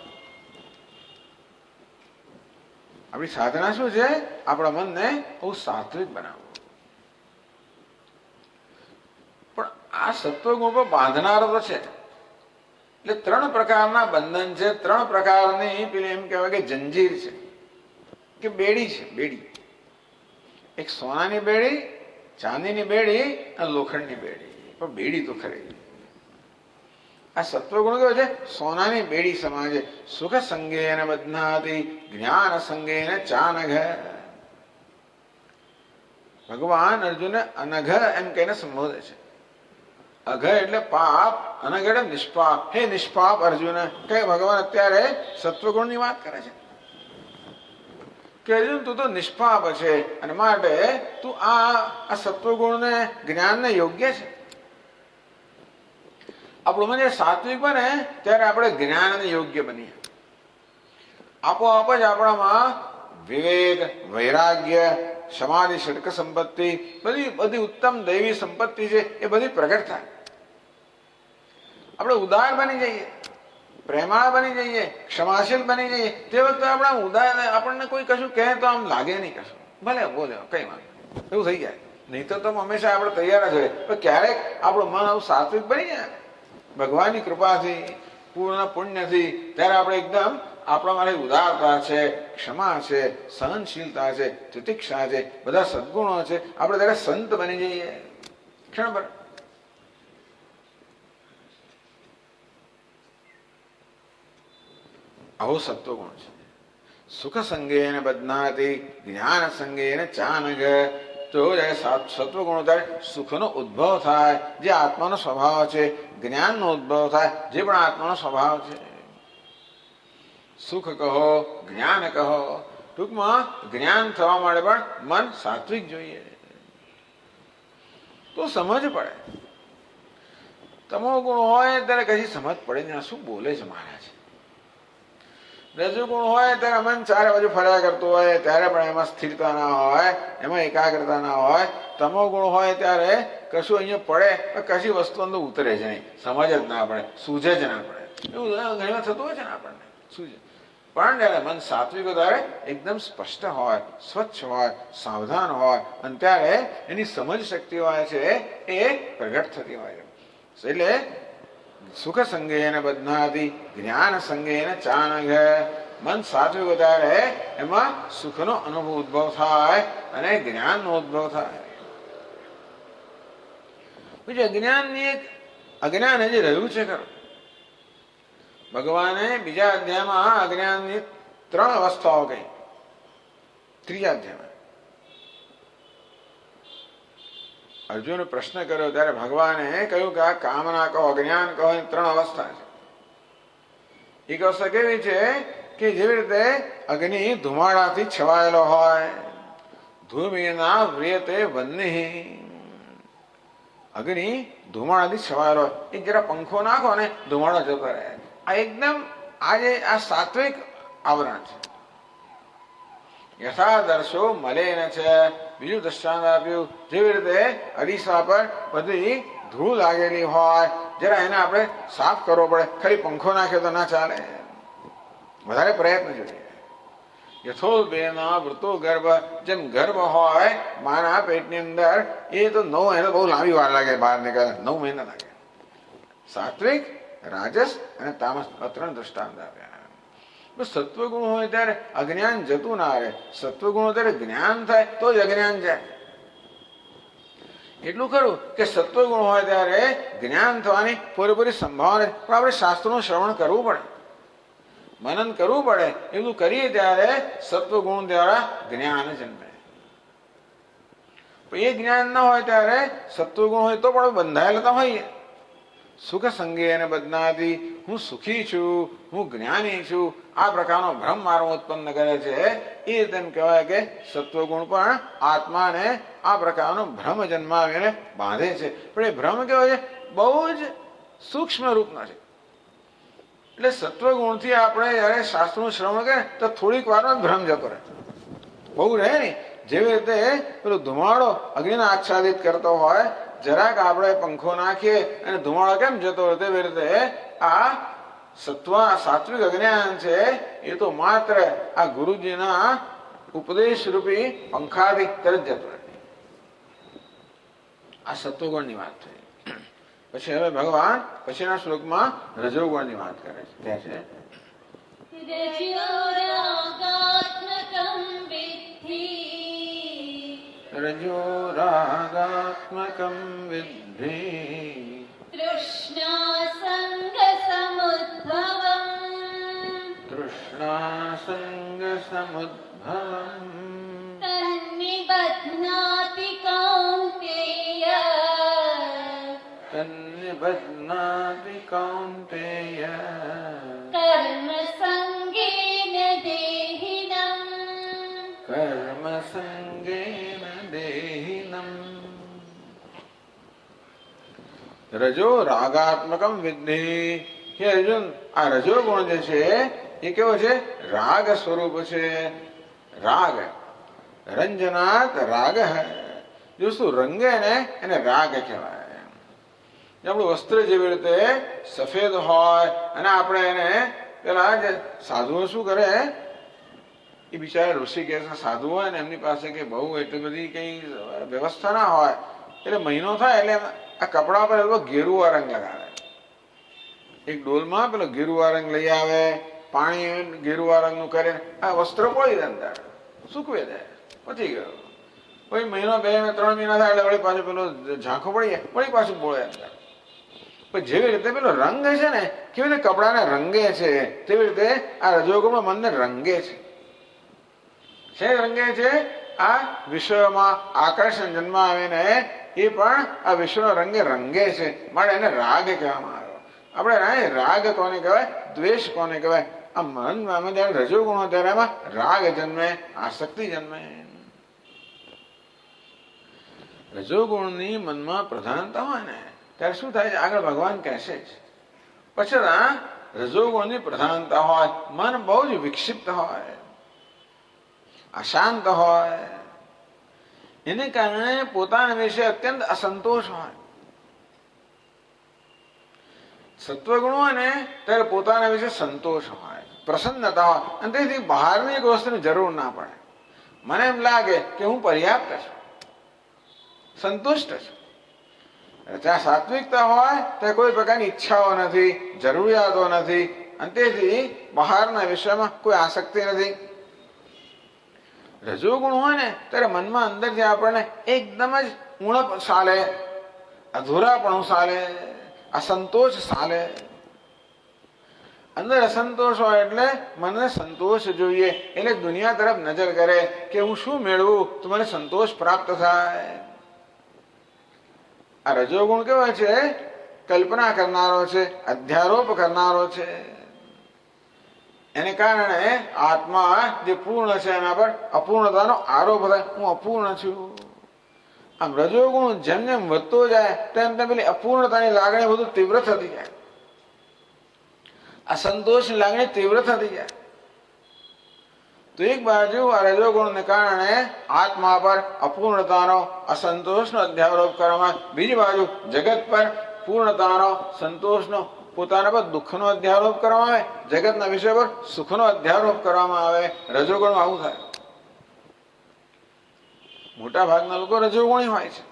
આપણી સાધના શું છે? આપણા મનને બહુ સાત્વિક બનાવવું. પણ આ સત્વગુણ પર બાંધનારો તો છે. એટલે ત્રણ પ્રકારના બંધન છે, ત્રણ પ્રકારની પેલી એમ કહેવાય કે જંજીર છે, કે બેડી છે. બેડી એક સોનાની બેડી, ચાંદીની બેડી અને લોખંડની બેડી. પણ બેડી તો ખરી. આ સત્વગુણ કેવો છે? સોનાની બેડી સમાન છે. સુખ સંગેન બધ્નાતિ જ્ઞાન સંગેન ચાનઘ. ભગવાન અર્જુનને અનઘ એમ કહીને સંબોધે છે. અઘ એટલે પાપ, અનઘ એટલે નિષ્પાપ. હે નિષ્પાપ અર્જુન. કે ભગવાન અત્યારે સત્વગુણની વાત કરે છે કે અર્જુન તું તો નિષ્પાપ છે અને માટે તું આ સત્વગુણને જ્ઞાનને યોગ્ય છે. આપણું મન સાત્વિક બને ત્યારે આપણે જ્ઞાનને યોગ્ય બનીએ. આપોઆપ જ આપણામાં વિવેક, વૈરાગ્ય, સમાધિ, ષડક સંપત્તિ, બધી ઉત્તમ દૈવી સંપત્તિ છે એ બધી પ્રગટ થાય. આપણે ઉદાર બની જઈએ, પ્રેમાળ બની જઈએ, ક્ષમાશીલ બની જઈએ. તે વખતે આપણા ઉદાર આપણને કોઈ કશું કહે તો આમ લાગે નહીં કશું. ભલે બોલે કઈ વાંધો એવું થઈ જાય. નહીં તો હંમેશા આપણે તૈયાર જ હોય. પણ ક્યારેક આપણું મન આવું સાત્વિક બની જાય ભગવાનની કૃપાથી, પૂર્ણ પુણ્યથી, ત્યારે આપણે એકદમ આપણા માટે ઉદારતા છે, ક્ષમા છે, સહનશીલતા છે, તિતિક્ષા છે, બધા સદગુણો છે. આપણે ત્યારે સંત બની જઈએ ક્ષણભર. આવો સત્વગુણ છે. સુખ સંગેન બધનાતિ જ્ઞાન સંગેન ચાનગ. તો જ્યારે સત્વગુણ ત્યારે સુખનો ઉદ્ભવ થાય, જે આત્માનો સ્વભાવ છે, જ્ઞાનનો ઉદ્ભવ થાય, જે પણ આત્માનો સ્વભાવ છે. સુખ કહો, જ્ઞાન કહો, ટૂંકમાં જ્ઞાન થવા માટે પણ મન સાત્વિક જોઈએ, તો સમજ પડે. તમો ગુણ હોય ત્યારે કશી સમજ પડે ને, આ શું બોલે છે મહારાજ. રજોગુણ હોય ત્યારે મન ચારે બાજુ ફર્યા કરતું હોય, ત્યારે પણ એમાં સ્થિરતા ના હોય, એમાં એકાગ્રતા ના હોય. તમો ગુણ હોય ત્યારે કશું અહીંયા પડે, કશી વસ્તુ અંદર ઉતરે જ નહીં, સમજ જ ના પડે, સૂઝે જ ના પડે. એવું ઘણી વાર થતું હોય છે ને આપણને, સૂઝે. પણ જ્યારે મન સાત્વિક ત્યારે એકદમ સ્પષ્ટ હોય, સ્વચ્છ હોય, સાવધાન હોય, અને ત્યારે એની સમજ શક્તિ હોય છે એ પ્રગટ થતી હોય. એટલે સુખ સંગેન બધનાતિ જ્ઞાન સંગેન ચાનઘ. મન સાત્વિક ત્યારે એમાં સુખનો અનુભવ ઉદ્ભવ થાય અને જ્ઞાનનો ઉદ્ભવ થાય. બીજું અજ્ઞાનની અજ્ઞાન હજી રહ્યું છે ખરું. ભગવાને બીજા અધ્યાયમાં અજ્ઞાનની 3 અવસ્થાઓ કહી. ત્રીજા અધ્યાયમાં અર્જુન પ્રશ્ન કર્યો ત્યારે ભગવાને કહ્યું કે આ કામના કહો, અજ્ઞાન કહો, એની 3 અવસ્થા છે. એક અવસ્થા કેવી છે કે જેવી રીતે અગ્નિ ધુમાડાથી છવાયેલો હોય, ધૂમેના વ્રિયતે વહ્નિઃ. અગ્નિ ધુમાડાથી છવાયેલો હોય, એક જરા પંખો નાખો ને ધુમાડો જતો રહે. આ એકદમ આજે આ સાત્વિક આવરણ છે. યથાદર્શો મલેન છે. બીજું દ્રષ્ટાંત આપ્યું, જેવી રીતે અરીસા પર બધી ધૂળ લાગેલી હોય, જરા એને આપણે સાફ કરવો પડે, ખાલી પંખો નાખ્યો તો ના ચાલે, વધારે પ્રયત્ન જોઈએ. યથોબેના વૃતો ગર્ભ. જેમ ગર્ભ હોય માના પેટની અંદર, એ તો 9 એને બહુ લાંબી વાર લાગે બહાર નીકળે, 9 મહિના લાગે. સાત્વિક, રાજસ અને તામસ 3 દ્રષ્ટાંત આપ્યા. સત્વગુણ હોય ત્યારે અજ્ઞાન જતું ના રહે. સત્વગુણ ત્યારે જ્ઞાન થાય તો જ અજ્ઞાન જાય. એટલું ખરું કે સત્વગુણ હોય ત્યારે જ્ઞાન થવાની પૂરેપૂરી સંભાવના, પણ આપણે શાસ્ત્રોનું શ્રવણ કરવું પડે, મનન કરવું પડે. એવું કરીએ ત્યારે સત્વગુણ દ્વારા જ્ઞાન જન્મે. એ જ્ઞાન ના હોય ત્યારે સત્વગુણ હોય તો પણ બંધાયેલા હોઈએ. સુખ સંગેન બધનાતિ. હું સુખી છું, હું જ્ઞાની છું, આ પ્રકારનો ભ્રમ મારો ઉત્પન્ન કરે છે. એ તેમ કહેવાય કે સત્વગુણ પણ આત્માને આ પ્રકારનો ભ્રમ જન્માવીને બાંધે છે. પણ એ ભ્રમ કેવો છે, બહુ જ સૂક્ષ્મ રૂપનો છે. એટલે સત્વગુણથી આપણે જયારે શાસ્ત્રનું શ્રવણ કરે તો થોડીક વારમાં ભ્રમ જતો રહે, બહુ રહે નહીં. જેવી રીતે પેલો ધુમાડો અગ્નિને આચ્છાદિત કરતો હોય, જરાક આપણે પંખો નાખીએ અને ધુમાડો કેમ જતો હોય, તેવી રીતે આ સાત્વિક અજ્ઞાન છે એ તો માત્ર આ ગુરુજીના ઉપદેશ રૂપી પંખાથી તરત જતો રહે. આ સત્વગુણની વાત થઈ. પછી હવે ભગવાન પછીના શ્લોકમાં રજોગુણની વાત કરે છે. ત્યાં છે રજો રાગાત્મકં વિદ્ધિ તૃષ્ણા સંગ સમુદ્ભવમ તન્નિબધ્નાતિ કૌન્તેય કર્મ સંગેન દેહિનમ. રજો રાગાત્મકમ વિદ્ધિ. હે અર્જુન, આ રજો ગુણ જે છે એ કેવો છે, રાગ સ્વરૂપ છે. રાગ રંજનાત રાગ હૈ. જો શું રંગે ને એને રાગ કહેવાય. આપણું વસ્ત્ર જેવી રીતે સફેદ હોય અને આપણે એને પેલા સાધુઓ શું કરે, એ બિચારા ઋષિકેશના સાધુ હોય ને એમની પાસે કે બહુ એટલી બધી કઈ વ્યવસ્થા ના હોય, એટલે મહિનો થાય એટલે આ કપડા પર ગેરુવા રંગ લગાવે. એક ડોલમાં પેલો ગેરુવા રંગ લઈ આવે, પાણી ગેરુવા રંગનું કરે, આ વસ્ત્ર પોળી દે અંદર, સૂકવે દે, પતી ગયો. પછી મહિનો 2 3 મહિના થાય એટલે વળી પાછું પેલો ઝાંખો પડી જાય, વળી પાછું બોળે અંદર. પણ જેવી રીતે પેલો રંગ છે ને, કેવી રીતે કપડાને રંગે છે, તેવી રીતે આ રજોગુણ મનને રંગે છે. છે રંગે છે આ વિશ્વમાં આકર્ષણ જન્મ આવીને એ પણ આ વિશ્વનો રંગે રંગે છે. માટે એને રાગ કહેવામાં આવ્યો. આપણે રાગ કોને કહેવાય, દ્વેષ કોને કહેવાય? આ મનમાં જયારે રજોગુણ હોય ત્યારે એમાં રાગ જન્મે, આસક્તિ જન્મે. રજોગુણની મનમાં પ્રધાનતા હોય ને ત્યારે શું થાય છે? આગળ ભગવાન કહેશે જ. પછી રજોગુણની પ્રધાનતા હોય, મન બહુ જ વિક્ષિપ્ત હોય, અશાંત હોય, એને કારણે પોતાના વિશે અત્યંત અસંતોષ હોય. સત્વગુણ હોય ને ત્યારે પોતાના વિશે સંતોષ હોય, પ્રસન્નતા હોય, અને તેથી બહારની એક વસ્તુની જરૂર ના પડે. મને એમ લાગે કે હું પર્યાપ્ત છું, સંતુષ્ટ છું. ત્યાં સાત્વિકતા હોય ત્યાં કોઈ પ્રકારની ઈચ્છાઓ નથી, જરૂરિયાતો નથી, અને તેથી બહારના વિષયમાં કોઈ આસક્તિ નથી. રજોગુણ હોય ને ત્યારે મનમાં અંદરથી આપણને એકદમ જ ઉણપ ચાલે, અધૂરાપણું ચાલે, અસંતોષ ચાલે. અંદર અસંતોષ હોય એટલે મને સંતોષ જોઈએ, એટલે દુનિયા તરફ નજર કરે કે હું શું મેળવું તો મને સંતોષ પ્રાપ્ત થાય. આ રજોગુણ કેવો છે? કલ્પના કરનારો છે, અધ્યારોપ કરનારો છે. એને કારણે આત્મા જે પૂર્ણ છે એના પર અપૂર્ણતાનો આરોપ થાય. હું અપૂર્ણ છું. આમ રજોગુણ જેમ જેમ વધતો જાય તેમ તેમ પેલી અપૂર્ણતાની લાગણી બધું તીવ્ર થતી જાય, અસંતોષની લાગણી તીવ્ર થતી જાય. તો એક બાજુ આ રજોગુણને કારણે આત્મા પર અપૂર્ણતાનો, અસંતોષનો અધ્યારોપ કરવામાં, બીજી બાજુ જગત પર પૂર્ણતાનો, સંતોષનો, પોતાના પર દુઃખનો અધ્યારોપ કરવામાં આવે, જગતના વિષય પર સુખનો અધ્યારોપ કરવામાં આવે. રજોગુણમાં આવું થાય. મોટા ભાગના લોકો રજોગુણી હોય છે,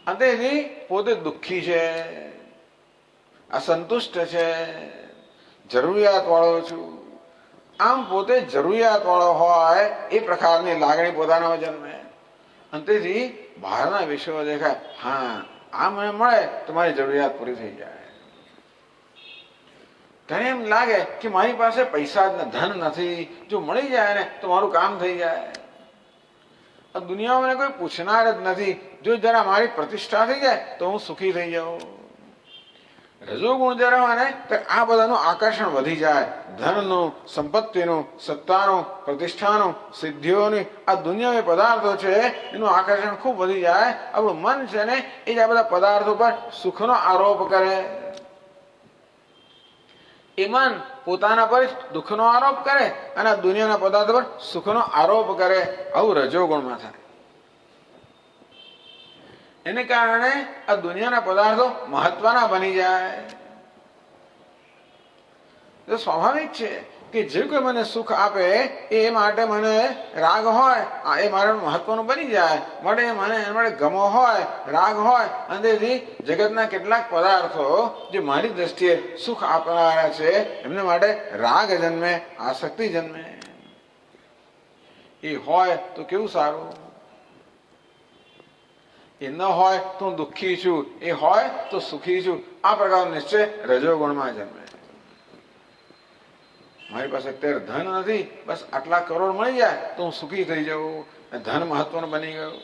અને તેથી પોતે દુઃખી છે, અસંતુષ્ટ છે, જરૂરિયાત વાળો છું. આમ પોતે જરૂરિયાત વાળો હોય એ પ્રકારની લાગણી પોતાનામાં જન્મે, અને તેથી બહારના વિષયો દેખાય, હા આ મને મળે તો મારી જરૂરિયાત પૂરી થઈ જાય. તેને એમ લાગે કે મારી પાસે પૈસા જ ધન નથી, જો મળી જાય ને તો મારું કામ થઈ જાય. આ દુનિયામાં મને કોઈ પૂછનાર જ નથી, જો જરા મારી પ્રતિષ્ઠા થઈ જાય તો હું સુખી થઈ જાઉં. રજોગુણ જરા હોય ને તો આ બધાનું આકર્ષણ વધી જાય. ધનનું, સંપત્તિનું, સત્તાનું, પ્રતિષ્ઠાનું, સિદ્ધિઓની, આ દુનિયાવી પદાર્થો છે એનું આકર્ષણ ખૂબ વધી જાય. આપણું મન છે ને એ જ આ બધા પદાર્થો પર સુખનો આરોપ કરે. એ મન પોતાના પર દુઃખનો આરોપ કરે અને આ દુનિયાના પદાર્થો પર સુખનો આરોપ કરે. આવું રજોગુણમાં થાય. એને કારણે આ દુનિયાના પદાર્થો મહત્વના બની જાય. તો સ્વાભાવિક છે કે જે કોઈ મને સુખ આપે એ માટે મને રાગ હોય, એ મારે મહત્વનું બની જાય. માટે મને ગમો હોય, રાગ હોય, અને તેથી જગતના કેટલાક પદાર્થો જે મારી દ્રષ્ટિએ સુખ આપનારા છે એમને માટે રાગ જન્મે, આસક્તિ જન્મે. એ હોય તો કેવું સારું, એ ન હોય તો હું દુઃખી છું, એ હોય તો સુખી છું. આ પ્રકારનો નિશ્ચય રજોગુણમાં જન્મે. મારી પાસે અત્યારે ધન નથી, બસ આટલા કરોડ મળી જાય તો હું સુખી થઈ જાઉં. ધન મહત્વનું બની ગયું,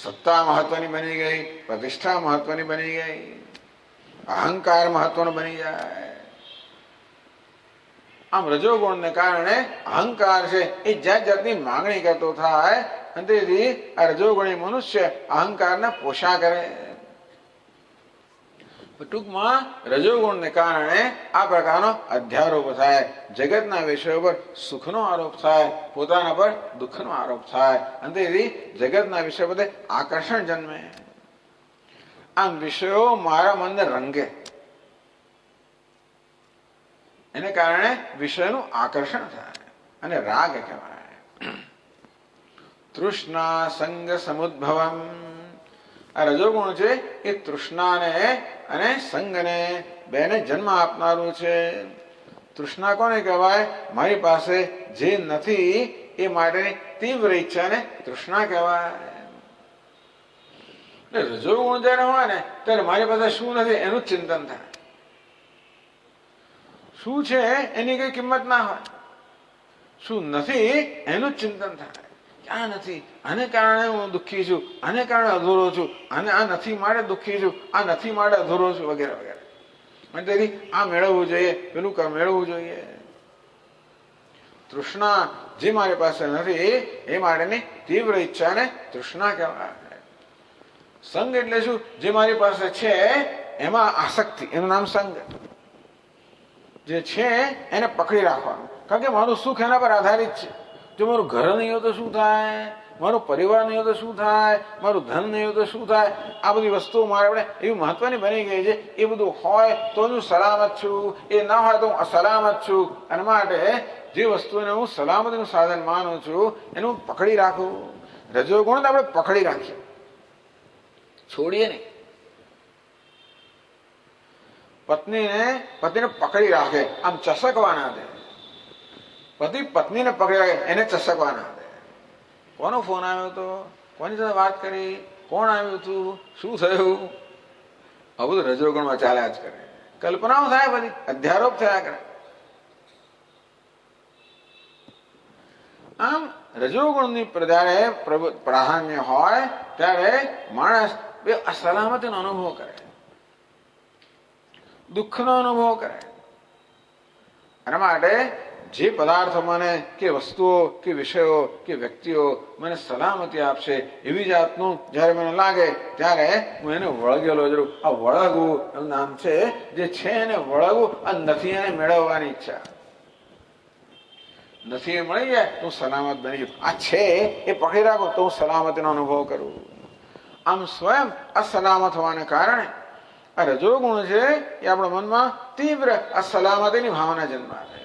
સત્તા મહત્વની બની ગઈ, પ્રતિષ્ઠા મહત્વની બની ગઈ, અહંકાર મહત્વનો બની જાય. આમ રજોગુણને કારણે અહંકાર છે એ જાત જાતની માંગણી કરતો થાય, અને તેથી આ રજોગુણી મનુષ્ય અહંકારને પોષા કરે. ટૂંકમાં રજોગુણને કારણે આ પ્રકારનો અધ્યારોપ થાય. જગતના વિષયો પર સુખનો આરોપ થાય, પોતાના પર દુઃખનો આરોપ થાય, અને તેથી જગતના વિષય બધે આકર્ષણ જન્મે. આમ વિષયો મારા મનને રંગે, એને કારણે વિષયનું આકર્ષણ થાય અને રાગ કહેવાય. તૃષ્ણા સંગ સમુદ્ભવમ. આ રજોગુણ છે એ તૃષ્ણાને અને સંગને બેને જન્મ આપનારું છે. તૃષ્ણા કોને કહેવાય? મારી પાસે જે નથી એ માટેની તીવ્ર ઈચ્છાને તૃષ્ણા કહેવાય. એટલે રજોગુણ જયારે હોય ને ત્યારે મારી પાસે શું નથી એનું જ ચિંતન થાય. શું છે એની કઈ કિંમત ના હોય, શું નથી એનું જ ચિંતન થાય. ક્યાં નથી, આને કારણે હું દુઃખી છું, આને કારણે અધૂરો છું, આને આ નથી માટે દુઃખી છું, આ નથી માટે અધૂરો છું, વગેરે વગેરે. તેથી આ મેળવવું જોઈએ, પેલું મેળવવું જોઈએ. તૃષ્ણા જે મારી પાસે નથી એ માટેની તીવ્ર ઈચ્છાને તૃષ્ણા કહેવાય. સંગ એટલે શું? જે મારી પાસે છે એમાં આસક્તિ, એનું નામ સંગ. જે છે એને પકડી રાખવાનું, કારણ કે મારું સુખ એના પર આધારિત છે. જો મારું ઘર નહીં હોય તો શું થાય, મારો પરિવાર નહીં હોય તો શું થાય, મારું ધન નહીં હોય તો શું થાય. આ બધી વસ્તુઓ મારે આપણે એવી મહત્વની બની ગઈ છે. એ બધું હોય તો હું સલામત છું, એ ના હોય તો હું અસલામત છું. અને માટે જે વસ્તુને હું સલામતીનું સાધન માનું છું એનું પકડી રાખું. રજોગુણ તો આપણે પકડી રાખીએ, છોડીએ નહીં. પતિને પકડી રાખે, આમ ચસકવા ના દે. પતિ પત્નીને પકડી રાખે, એને ચસકવા ના દે. કોનો ફોન આવ્યો હતો, કોની સાથે વાત કરી, કોણ આવ્યું હતું, શું થયું, આ બધું રજોગુણમાં ચાલ્યા જ કરે. કલ્પનાઓ થાય, બધી અધ્યારોપ થયા કરે. આમ રજોગુણની જયારે પ્રાધાન્ય હોય ત્યારે માણસ અસલામતીનો અનુભવ કરે, દુઃખનો અનુભવ કરે. એના માટે જે પદાર્થો મને કે વસ્તુઓ કે વિષયો કે વ્યક્તિઓ મને સલામતી આપશે એવી જાતનું જયારે મને લાગે ત્યારે હું એને વળગેલો જરૂર. આ વળગવું એનું નામ છે. જે છે એને વળગવું, આ નથી એને મેળવવાની ઈચ્છા. નથી એ મળી જાય તો સલામત બની ગયું. આ છે એ પકડી રાખો તો હું સલામતીનો અનુભવ કરું. આમ સ્વયં અસલામત હોવાને કારણે આ રજોગુણ છે એ આપણા મનમાં તીવ્ર અસલામતીની ભાવના જન્માવે,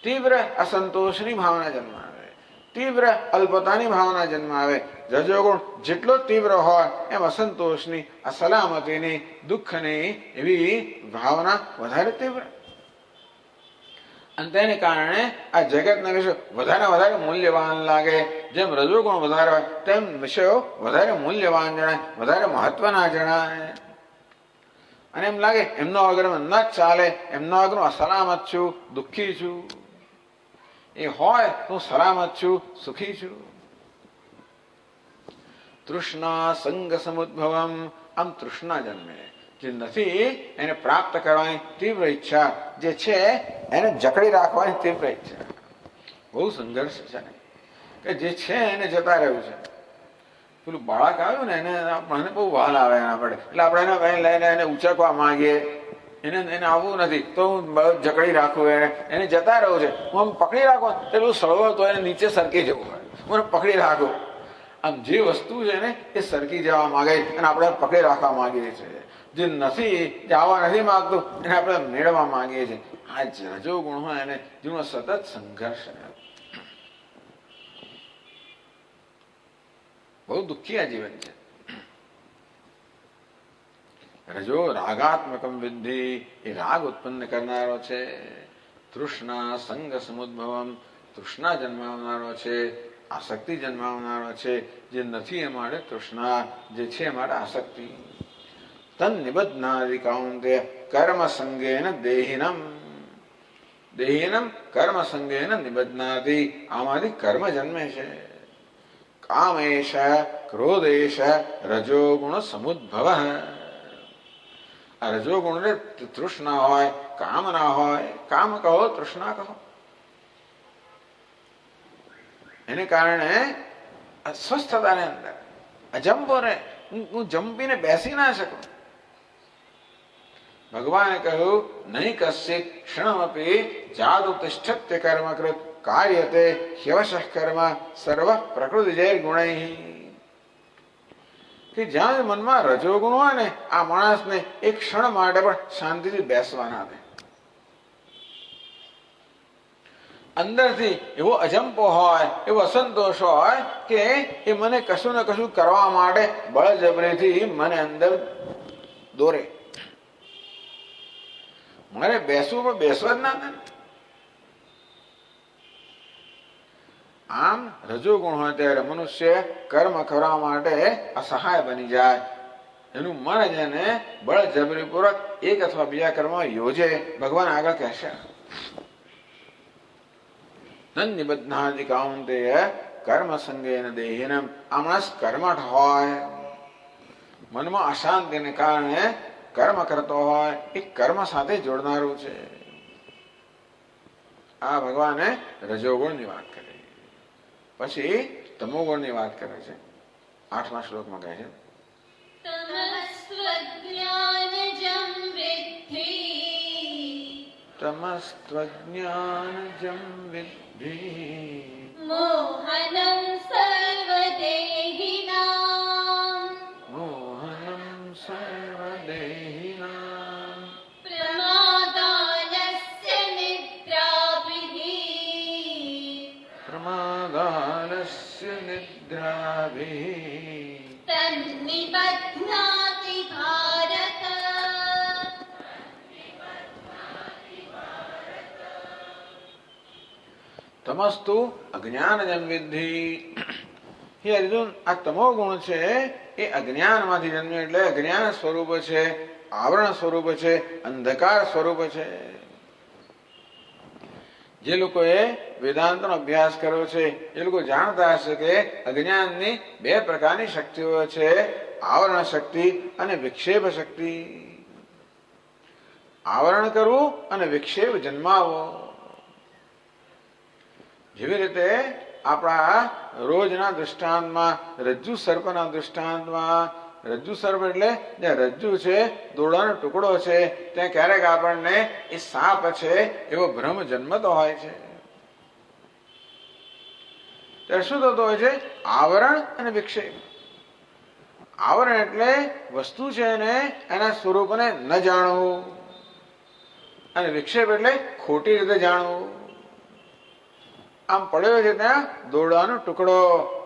તીવ્ર અસંતોષની ભાવના જન્માવે, તીવ્ર અલ્પતાની ભાવના જન્માવે. રજોગુણ જેટલો તીવ્ર હોય એમ અસંતોષની, અસલામતીની, દુઃખની એવી ભાવના વધારે તીવ્ર. અને તેને કારણે આ જગતના વિષયો વધારે મૂલ્યવાન લાગે. જેમ રજોગુણ વધારે હોય તેમ વિષયો વધારે મૂલ્યવાન જણાય, વધારે મહત્વના જણાય. અને એમ લાગે એમનો વગર ન જ ચાલે, એમનો વગર હું અસલામત છું, દુઃખી છું. એ હોય તો હું સલામત છું, સુખી છું. તૃષ્ણા સંગ સમુદ્ભવમ. આમ તૃષ્ણા જન્મે. જે નથી એને પ્રાપ્ત કરવાની તીવ્ર ઈચ્છા, જે છે એને જકડી રાખવાની તીવ્ર ઈચ્છા. બહુ સંઘર્ષ છે કે જે છે એને જતા રહ્યું છે. પેલું બાળક આવ્યું ને એને બહુ વાલ આવે એના પડે, એટલે આપણે એને લઈને એને ઉચકવા માંગીએ. એને આવવું નથી તો હું જકડી રાખું, એને જતા રહું છે. હું આમ પકડી રાખું એટલું સળવળ તો એને નીચે સરકી જવું હોય, હું એને પકડી રાખું. આમ જે વસ્તુ છે ને એ સરકી જવા માંગે અને આપણે પકડી રાખવા માંગીએ છીએ. જે નથી, જે આવવા નથી માંગતું એને આપણે મેળવવા માંગીએ છીએ. આ રજોગુણ હોય એને જીવનો સતત સંઘર્ષ, બહુ દુઃખી આ જીવન છે. રજો રાગાત્મકમ વિદ્ધિ, એ રાગ ઉત્પન્ન કરનારો છે. તૃષ્ણા સંગ સમુદ્ભવમ, તૃષ્ણા જન્માવનારો છે, આસક્તિ જન્માવનારો છે. જે નથી એ માટે તૃષ્ણા, જે છે એ માટે આસક્તિ. તન નિબધ્નાદિ કાઉંતે કર્મ સંગેન દેહિનમ. દેહિનમ કર્મ સંગેન નિબધ્નાદિ. આમાંથી કર્મ જન્મે છે. કામેશ ક્રોધેશ રજોગુણ સમુદ્ભવ. આ રજોગુણ તૃષ્ણા હોય, કામના હોય, કામ કહો, તૃષ્ણા કહો. એને કારણે અસ્વસ્થતાને અંદર અજંપો રહે. હું જંપીને બેસી ના શકું. ભગવાને કહ્યું નહીં કશ્ચિત ક્ષણમપી જાદુ તિષ્ઠત્ય કર્મકૃત કાર્યતે હ્યવશઃ કર્મ સર્વ પ્રકૃતિ જૈર ગુણૈ. કે જ્યાં મનમાં રજોગુણ હોય ને આ માણસને એક ક્ષણ માટે પણ શાંતિથી બેસવા ના દે. અંદરથી એવો અજંપો હોય, એવો અસંતોષ હોય કે એ મને કશું ને કશું કરવા માટે બળજબરીથી મને અંદર દોરે. મારે બેસવું પણ બેસવા જ ના દે. આમ રજોગુણ હોય ત્યારે મનુષ્ય કર્મ કરવા માટે અસહાય બની જાય. એનું મન જ એને બળજબરીપૂર્વક એક અથવા બીજા કર્મ યોજે. ભગવાન આગળ કહેશે, નિબદ્ધાધિ કાઉંતેય કર્મ સંગેન દેહિનમ. આ માણસ કર્મઠ હોય, મનમાં અશાંતિને કારણે કર્મ કરતો હોય, એ કર્મ સાથે જોડનારું છે. આ ભગવાને રજોગુણની વાત કરી. પછી તમોગુણની વાત કરે છે. 8મા શ્લોકમાં કહે છે, તમસ્ત્વજ્ઞાનજં વિદ્ધિ મોહનં સર્વદેહિનાં મોહનં સર્વદેહિનાં પ્રમાદાલસ્ય નિદ્રાભિઃ પ્રમાદાલસ્ય નિદ્રાભિઃ તન્નિબધ્નાતિ ભારત. તમસ્તુ અજ્ઞાનજં વિદ્ધિ. હે અર્જુન, આ તમો ગુણ છે એ અજ્ઞાનમાંથી જન્મ્યો, એટલે અજ્ઞાન સ્વરૂપ છે, આવરણ સ્વરૂપ છે, અંધકાર સ્વરૂપ છે. જે લોકોએ વેદાંતનો અભ્યાસ કર્યો છે એ લોકો જાણતા હશે કે અજ્ઞાનની 2 પ્રકારની શક્તિઓ છે, આવરણ શક્તિ અને વિક્ષેપ શક્તિ. આવરણ કરવું અને વિક્ષેપ જન્માવો. જેવી રીતે આપણા રોજના દૃષ્ટાંતમાં રજ્જુ સર્પના દૃષ્ટાંતમાં, રજ્જુ સર્પ એટલે જ્યાં રજ્જુ છે, દોરડાનો ટુકડો છે, ત્યાં ક્યારેક આપણને એ સાપ છે એવો ભ્રમ જન્મતો હોય છે. ત્યારે શું થતું હોય છે? આવરણ અને વિક્ષેપ. આવરણ એટલે વસ્તુ છે એને એના સ્વરૂપને ન જાણવું, અને વિક્ષેપ એટલે ખોટી રીતે જાણવું. આમ પડ્યો છે ત્યાં દોરડાનો ટુકડો,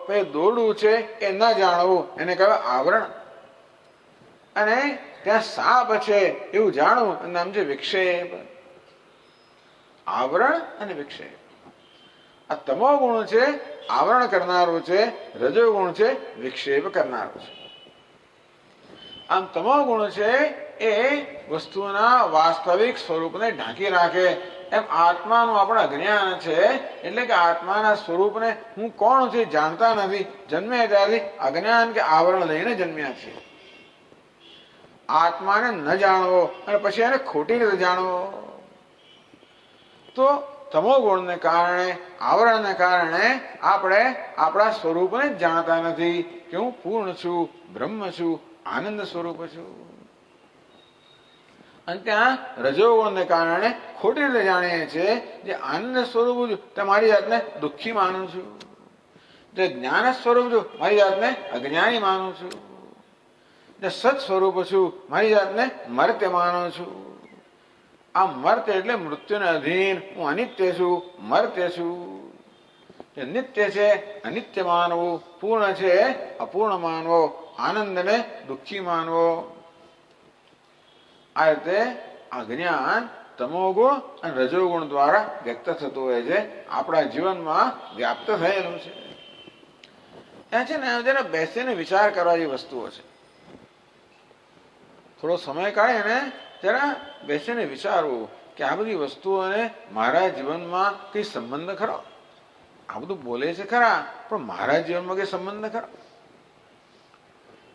પછી દોરડું છે એ ન જાણવું, એને કહેવાય આવરણ. અને ત્યાં સાપ છે એવું જાણવું, એનું નામ છે વિક્ષેપ. આવરણ અને વિક્ષેપ. આ તમો ગુણ છે આવરણ કરનારું છે, રજો ગુણ છે વિક્ષેપ કરનારું છે. આમ તમો ગુણ છે એ વસ્તુના વાસ્તવિક સ્વરૂપને ઢાંકી રાખે. એમ આત્માનું આપણે અજ્ઞાન છે, એટલે કે આત્માના સ્વરૂપને હું કોણ છે જાણતા નથી. જન્મ્યા ત્યારથી અજ્ઞાન કે આવરણ લઈને જન્મ્યા છે. આત્માને ન જાણવો અને પછી એને ખોટી રીતે જાણવો, તો તમો ગુણને કારણે, આવરણને કારણે આપણે આપણા સ્વરૂપને જ જાણતા નથી કે હું પૂર્ણ છું, બ્રહ્મ છું, આનંદ સ્વરૂપ છું. અને ત્યાં રજોગુણને કારણે ખોટી રીતે જાણીએ છીએ. જે આનંદ સ્વરૂપ છું તે મારી જાતને દુઃખી માનું છું, જે જ્ઞાન સ્વરૂપ છું મારી જાતને અજ્ઞાની માનું છું, જે સત સ્વરૂપ છું મારી જાતને મર્ત્ય માનું છું. આ મર્ત્ય એટલે મૃત્યુને અધીન, હું અનિત્ય છું, મર્ત્ય છું. જે નિત્ય છે અનિત્ય માનવું, પૂર્ણ છે અપૂર્ણ માનવો, આનંદને દુઃખી માનવો. આ રીતે અજ્ઞાન તમોગુણ અને રજોગુણ દ્વારા વ્યક્ત થતું હોય છે, આપણા જીવનમાં વ્યાપ્ત થયેલું છે. ત્યાં છે ને જરા બેસીને વિચાર કરવા જેવી વસ્તુઓ છે. થોડો સમય કાઢીને જરા બેસીને વિચારવું કે આ બધી વસ્તુઓને મારા જીવનમાં કઈ સંબંધ ખરો? આ બધું બોલે છે ખરા, પણ મારા જીવનમાં કઈ સંબંધ ખરો?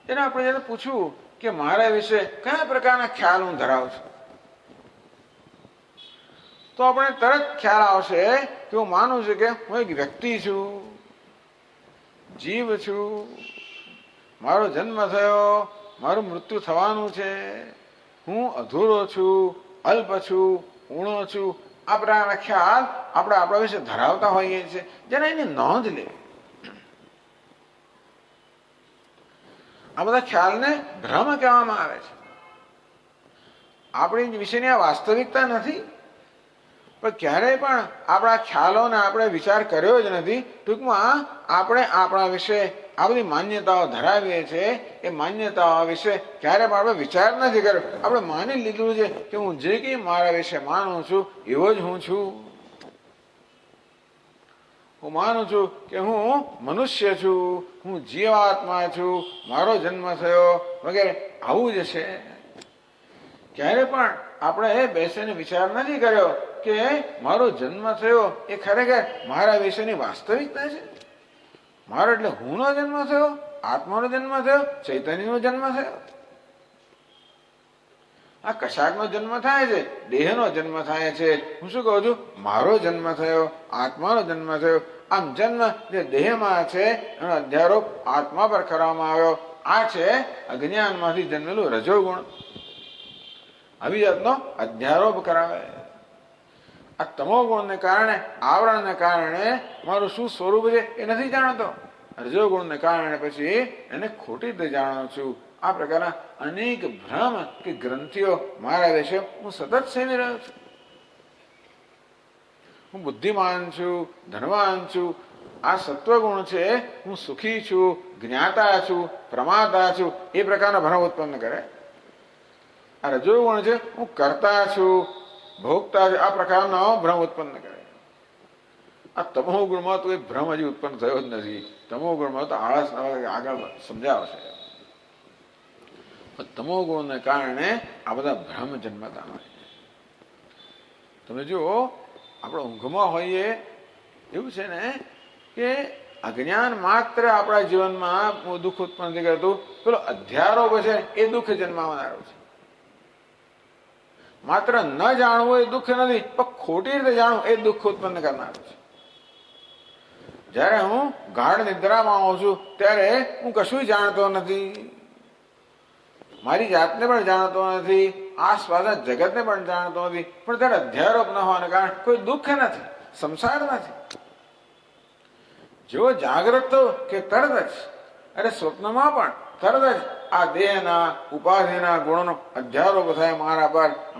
એને આપણે જયારે પૂછવું કે મારા વિશે કયા પ્રકારના ખ્યાલ હું ધરાવું છું, તો આપણે તરત ખ્યાલ આવશે કે હું માનું છું કે હું એક વ્યક્તિ છું, જીવ છું, મારો જન્મ થયો, મારું મૃત્યુ થવાનું છે, હું અધૂરો છું, અલ્પ છું, ઊણો છું. આ પ્રકારના ખ્યાલ આપણે આપણા વિશે ધરાવતા હોઈએ છીએ, જેને એની નોંધ લેવી. આ બધા ખ્યાલને ભ્રમ કહેવામાં આવે છે. આપણી વિશેની આ વાસ્તવિકતા નથી, પણ ક્યારેય પણ આપણા ખ્યાલોને આપણે વિચાર કર્યો જ નથી. ટૂંકમાં આપણે આપણા વિશે આ બધી માન્યતાઓ ધરાવીએ છીએ, એ માન્યતાઓ વિશે ક્યારે પણ આપણે વિચાર નથી કર્યો. આપણે માની લીધું છે કે હું જે કંઈ મારા વિશે માનું છું એવો જ હું છું. હું માનું છું કે હું મનુષ્ય છું, હું જીવાત્મા છું, મારો જન્મ થયો વગેરે આવું જ છે. ક્યારે પણ આપણે બેસીને વિચાર નથી કર્યો કે મારો જન્મ થયો એ ખરેખર મારા વિશેની વાસ્તવિકતા છે. મારો એટલે હુંનો જન્મ થયો, આત્માનો જન્મ થયો, ચૈતન્યનો જન્મ થયો. આ કશાકનો જન્મ થાય છે, દેહનો જન્મ થાય છે. હું શું કહું છું? મારો જન્મ થયો, આત્માનો જન્મ થયો. આમ જન્મ જે દેહમાં છે એનો અધ્યારોપ આત્મા પર કરવામાં આવ્યો. આ છે અજ્ઞાનમાંથી જન્મેલું રજોગુણ. આવી જાતનો અધ્યારોપ કરાવે. આ તમો ગુણને કારણે, આવરણને કારણે મારું શું સ્વરૂપ છે એ નથી જાણતો. રજોગુણને કારણે પછી એને ખોટી રીતે જાણું છું. આ પ્રકારના અનેક ભ્રમ કે ગ્રંથિઓ મારા વિશે હું સતત સેવી રહ્યો છું. હું બુદ્ધિમાન છું, ધનવાન છું. આ સત્વગુણ છે. હું સુખી છું, જ્ઞાતા છું, પ્રમાતા છું, એ પ્રકારના ભ્રમ ઉત્પન્ન કરે. આ રજોગુણ છે. હું કરતા છું, ભોગતા છું, આ પ્રકારનો ભ્રમ ઉત્પન્ન કરે. આ તમો ગુણમાં તો એ ભ્રમ હજી ઉત્પન્ન થયો જ નથી. તમો ગુણમાં તો આળસ આગળ સમજાવશે. તમો ગુણને કારણે આ બધા ભ્રમ જન્મતા હોય. તમે જુઓ, આપણે ઊંઘમાં હોઈએ એવું છે ને કે અજ્ઞાન માત્ર આપણા જીવનમાં દુઃખ ઉત્પન્ન નથી કરતું. પેલો અધ્યારોપ છે એ દુઃખ જન્માવનારો છે. માત્ર ન જાણવું એ દુઃખ નથી, પણ ખોટી રીતે જાણવું એ દુઃખ ઉત્પન્ન કરનારું છે. જ્યારે હું ગાઢ નિદ્રામાં આવું છું ત્યારે હું કશું જાણતો નથી, મારી જાતને પણ જાણતો નથી, આસપાસના જગતને પણ જાણતો નથી. પણ ત્યારે અધ્યારોપ ન હોવાને કારણે કોઈ દુઃખ નથી, સંસાર નથી. જેવો જાગ્રત થયો કે તરત જ, અરે સ્વપ્નમાં પણ તરત જ આ દેહના ઉપાધિના ગુણોનો અધ્યારોપ થાય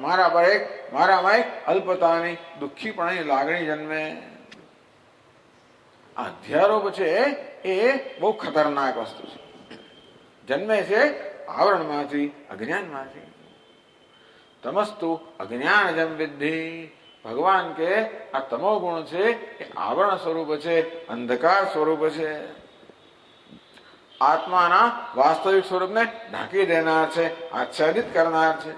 મારામાં એક અલ્પતાની, દુઃખીપણાની લાગણી જન્મે. આ અધ્યારોપ છે એ બહુ ખતરનાક વસ્તુ છે. જન્મે છે આવરણમાંથી, અજ્ઞાનમાંથી. તમસ્તુ અજ્ઞાનજમ વિદ્ધિ. ભગવાન કે આ તમો ગુણ છે એ આવરણ સ્વરૂપ છે, અંધકાર સ્વરૂપ છે. આત્માના વાસ્તવિક સ્વરૂપને ઢાંકી દેનાર છે, આચ્છાદિત કરનાર છે.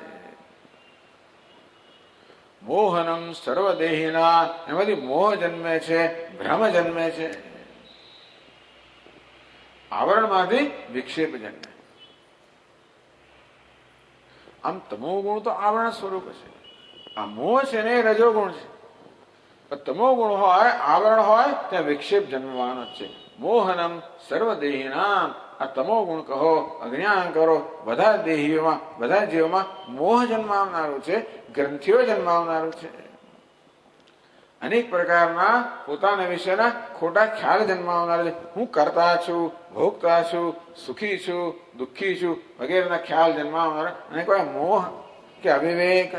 મોહનમ સર્વદેહીના. એમાંથી મોહ જન્મે છે, ભ્રમ જન્મે છે. આવરણમાંથી વિક્ષેપ જન્મે. આમ તમો ગુણ તો આવરણ સ્વરૂપ છે. આ મોહ છે ને એ રજોગુણ છે. પણ તમો ગુણ હોય, આવરણ હોય ત્યાં વિક્ષેપ જન્મવાનો જ છે. મોહનમ સર્વદેહીનામ. આ તમો ગુણ કહો, અજ્ઞાન કરો, બધા દેહીઓમાં, બધા જીવોમાં મોહ જન્માવનારું છે, ગ્રંથિઓ જન્માવનારું છે. અનેક પ્રકારના પોતાના વિશેના ખોટા ખ્યાલ જન્માવનાર છે. હું કરતા છું, ભોગતા છું, સુખી છું, દુઃખી છું વગેરેના ખ્યાલ જન્માવનાર. અને કોઈ મોહ કે અવિવેક.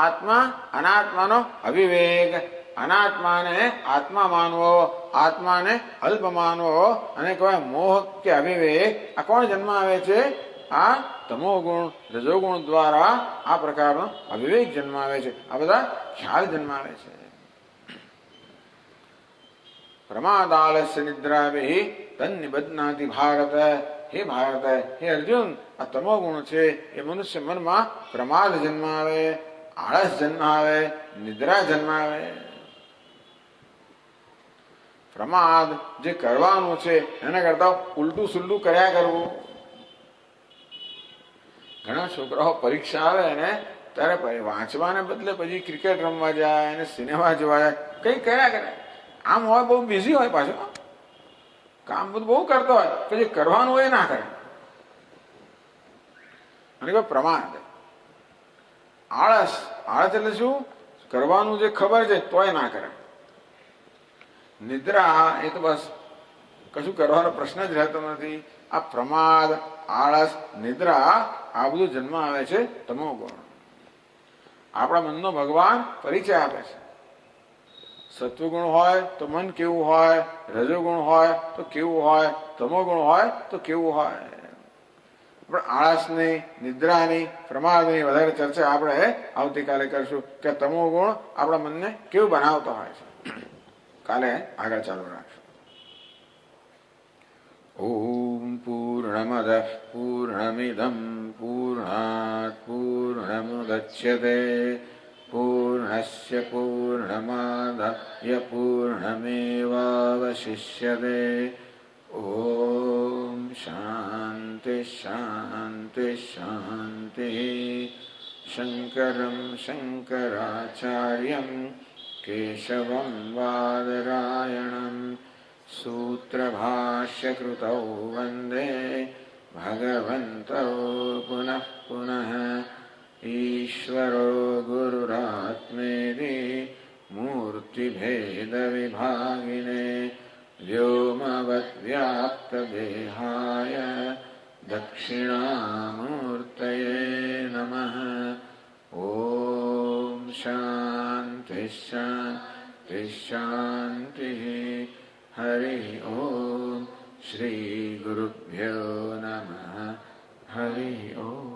આત્મા અનાત્માનો અવિવેક. અનાત્માને આત્મા માનવો, આત્માને અલ્પ માનવો અને કોઈ મોહ કે અવિવેક. આ કોણ જન્માવે છે? આ તમો ગુણ, રજોગુણ દ્વારા આ પ્રકારનો અવિવેક જન્માવે છે, આ બધા ખ્યાલ જન્માવે છે. પ્રમાદાલસ્ય નિદ્રાભિ તન્નિબધ્નાતિ ભારત. હે ભારત, હે અર્જુન, આ તમો ગુણ છે એ મનુષ્ય મનમાં પ્રમાદ જન્માવે, આળસ જન્માવે, નિદ્રા જન્માવે. પ્રમાદ જે કરવાનું છે એના કરતા ઉલટું સુલટું કર્યા કરવું. ઘણા છોકરાઓ પરીક્ષા આવે ને ત્યારે વાંચવાને બદલે પછી ક્રિકેટ રમવા જાય અને સિનેમા જોવા જાય, કઈ કર્યા કરે. આમ હોય બહુ બિઝી હોય, પાછો કામ બધું બહુ કરતો હોય, પછી કરવાનું હોય ના કરે. અને કોઈ પ્રમાદ, આળસ. આળસ એટલે શું? કરવાનું જે ખબર છે તોય ના કરે. નિદ્રા એ તો બસ કશું કરવાનો પ્રશ્ન જ રહેતો નથી. આ પ્રમાદ, આળસ, નિદ્રા આ બધું જન્મ આવે છે તમો ગુણ. આપણા મનનો ભગવાન પરિચય આપે છે. સત્વગુણ હોય તો મન કેવું હોય, રજોગુણ હોય તો કેવું હોય, તમોગુણ હોય તો કેવું હોય. પણ આળસની, નિદ્રાની, પ્રમાદની વધારે ચર્ચા આપણે આવતીકાલે કરશું કે તમો ગુણ આપણા મનને કેવું બનાવતો હોય છે. કાલે આગળ ચાલુ રાખશું. ઓમ પૂર્ણમદ પૂર્ણમિદમ પૂર્ણાત પૂર્ણમુદચ્યતે પૂર્ણસ્ય પૂર્ણમાદાય પૂર્ણમેવાવશિષ્યતે. ઓમ શાંતિ શાંતિ શાંતિ. શંકરં શંકરાચાર્યં કેશવં બાદરાયણં सूत्रभाष्यकृतौ वन्दे भगवन्तौ पुनः पुनः. ईश्वरो गुरुरात्मेति मूर्तिभेदविभागिने व्योमवद्व्याप्तदेहाय दक्षिणामूर्तये नमः. ॐ शान्तिः शान्तिः शान्तिः. हरि ओम. श्री गुरुभ्यो नमः. हरि ओम.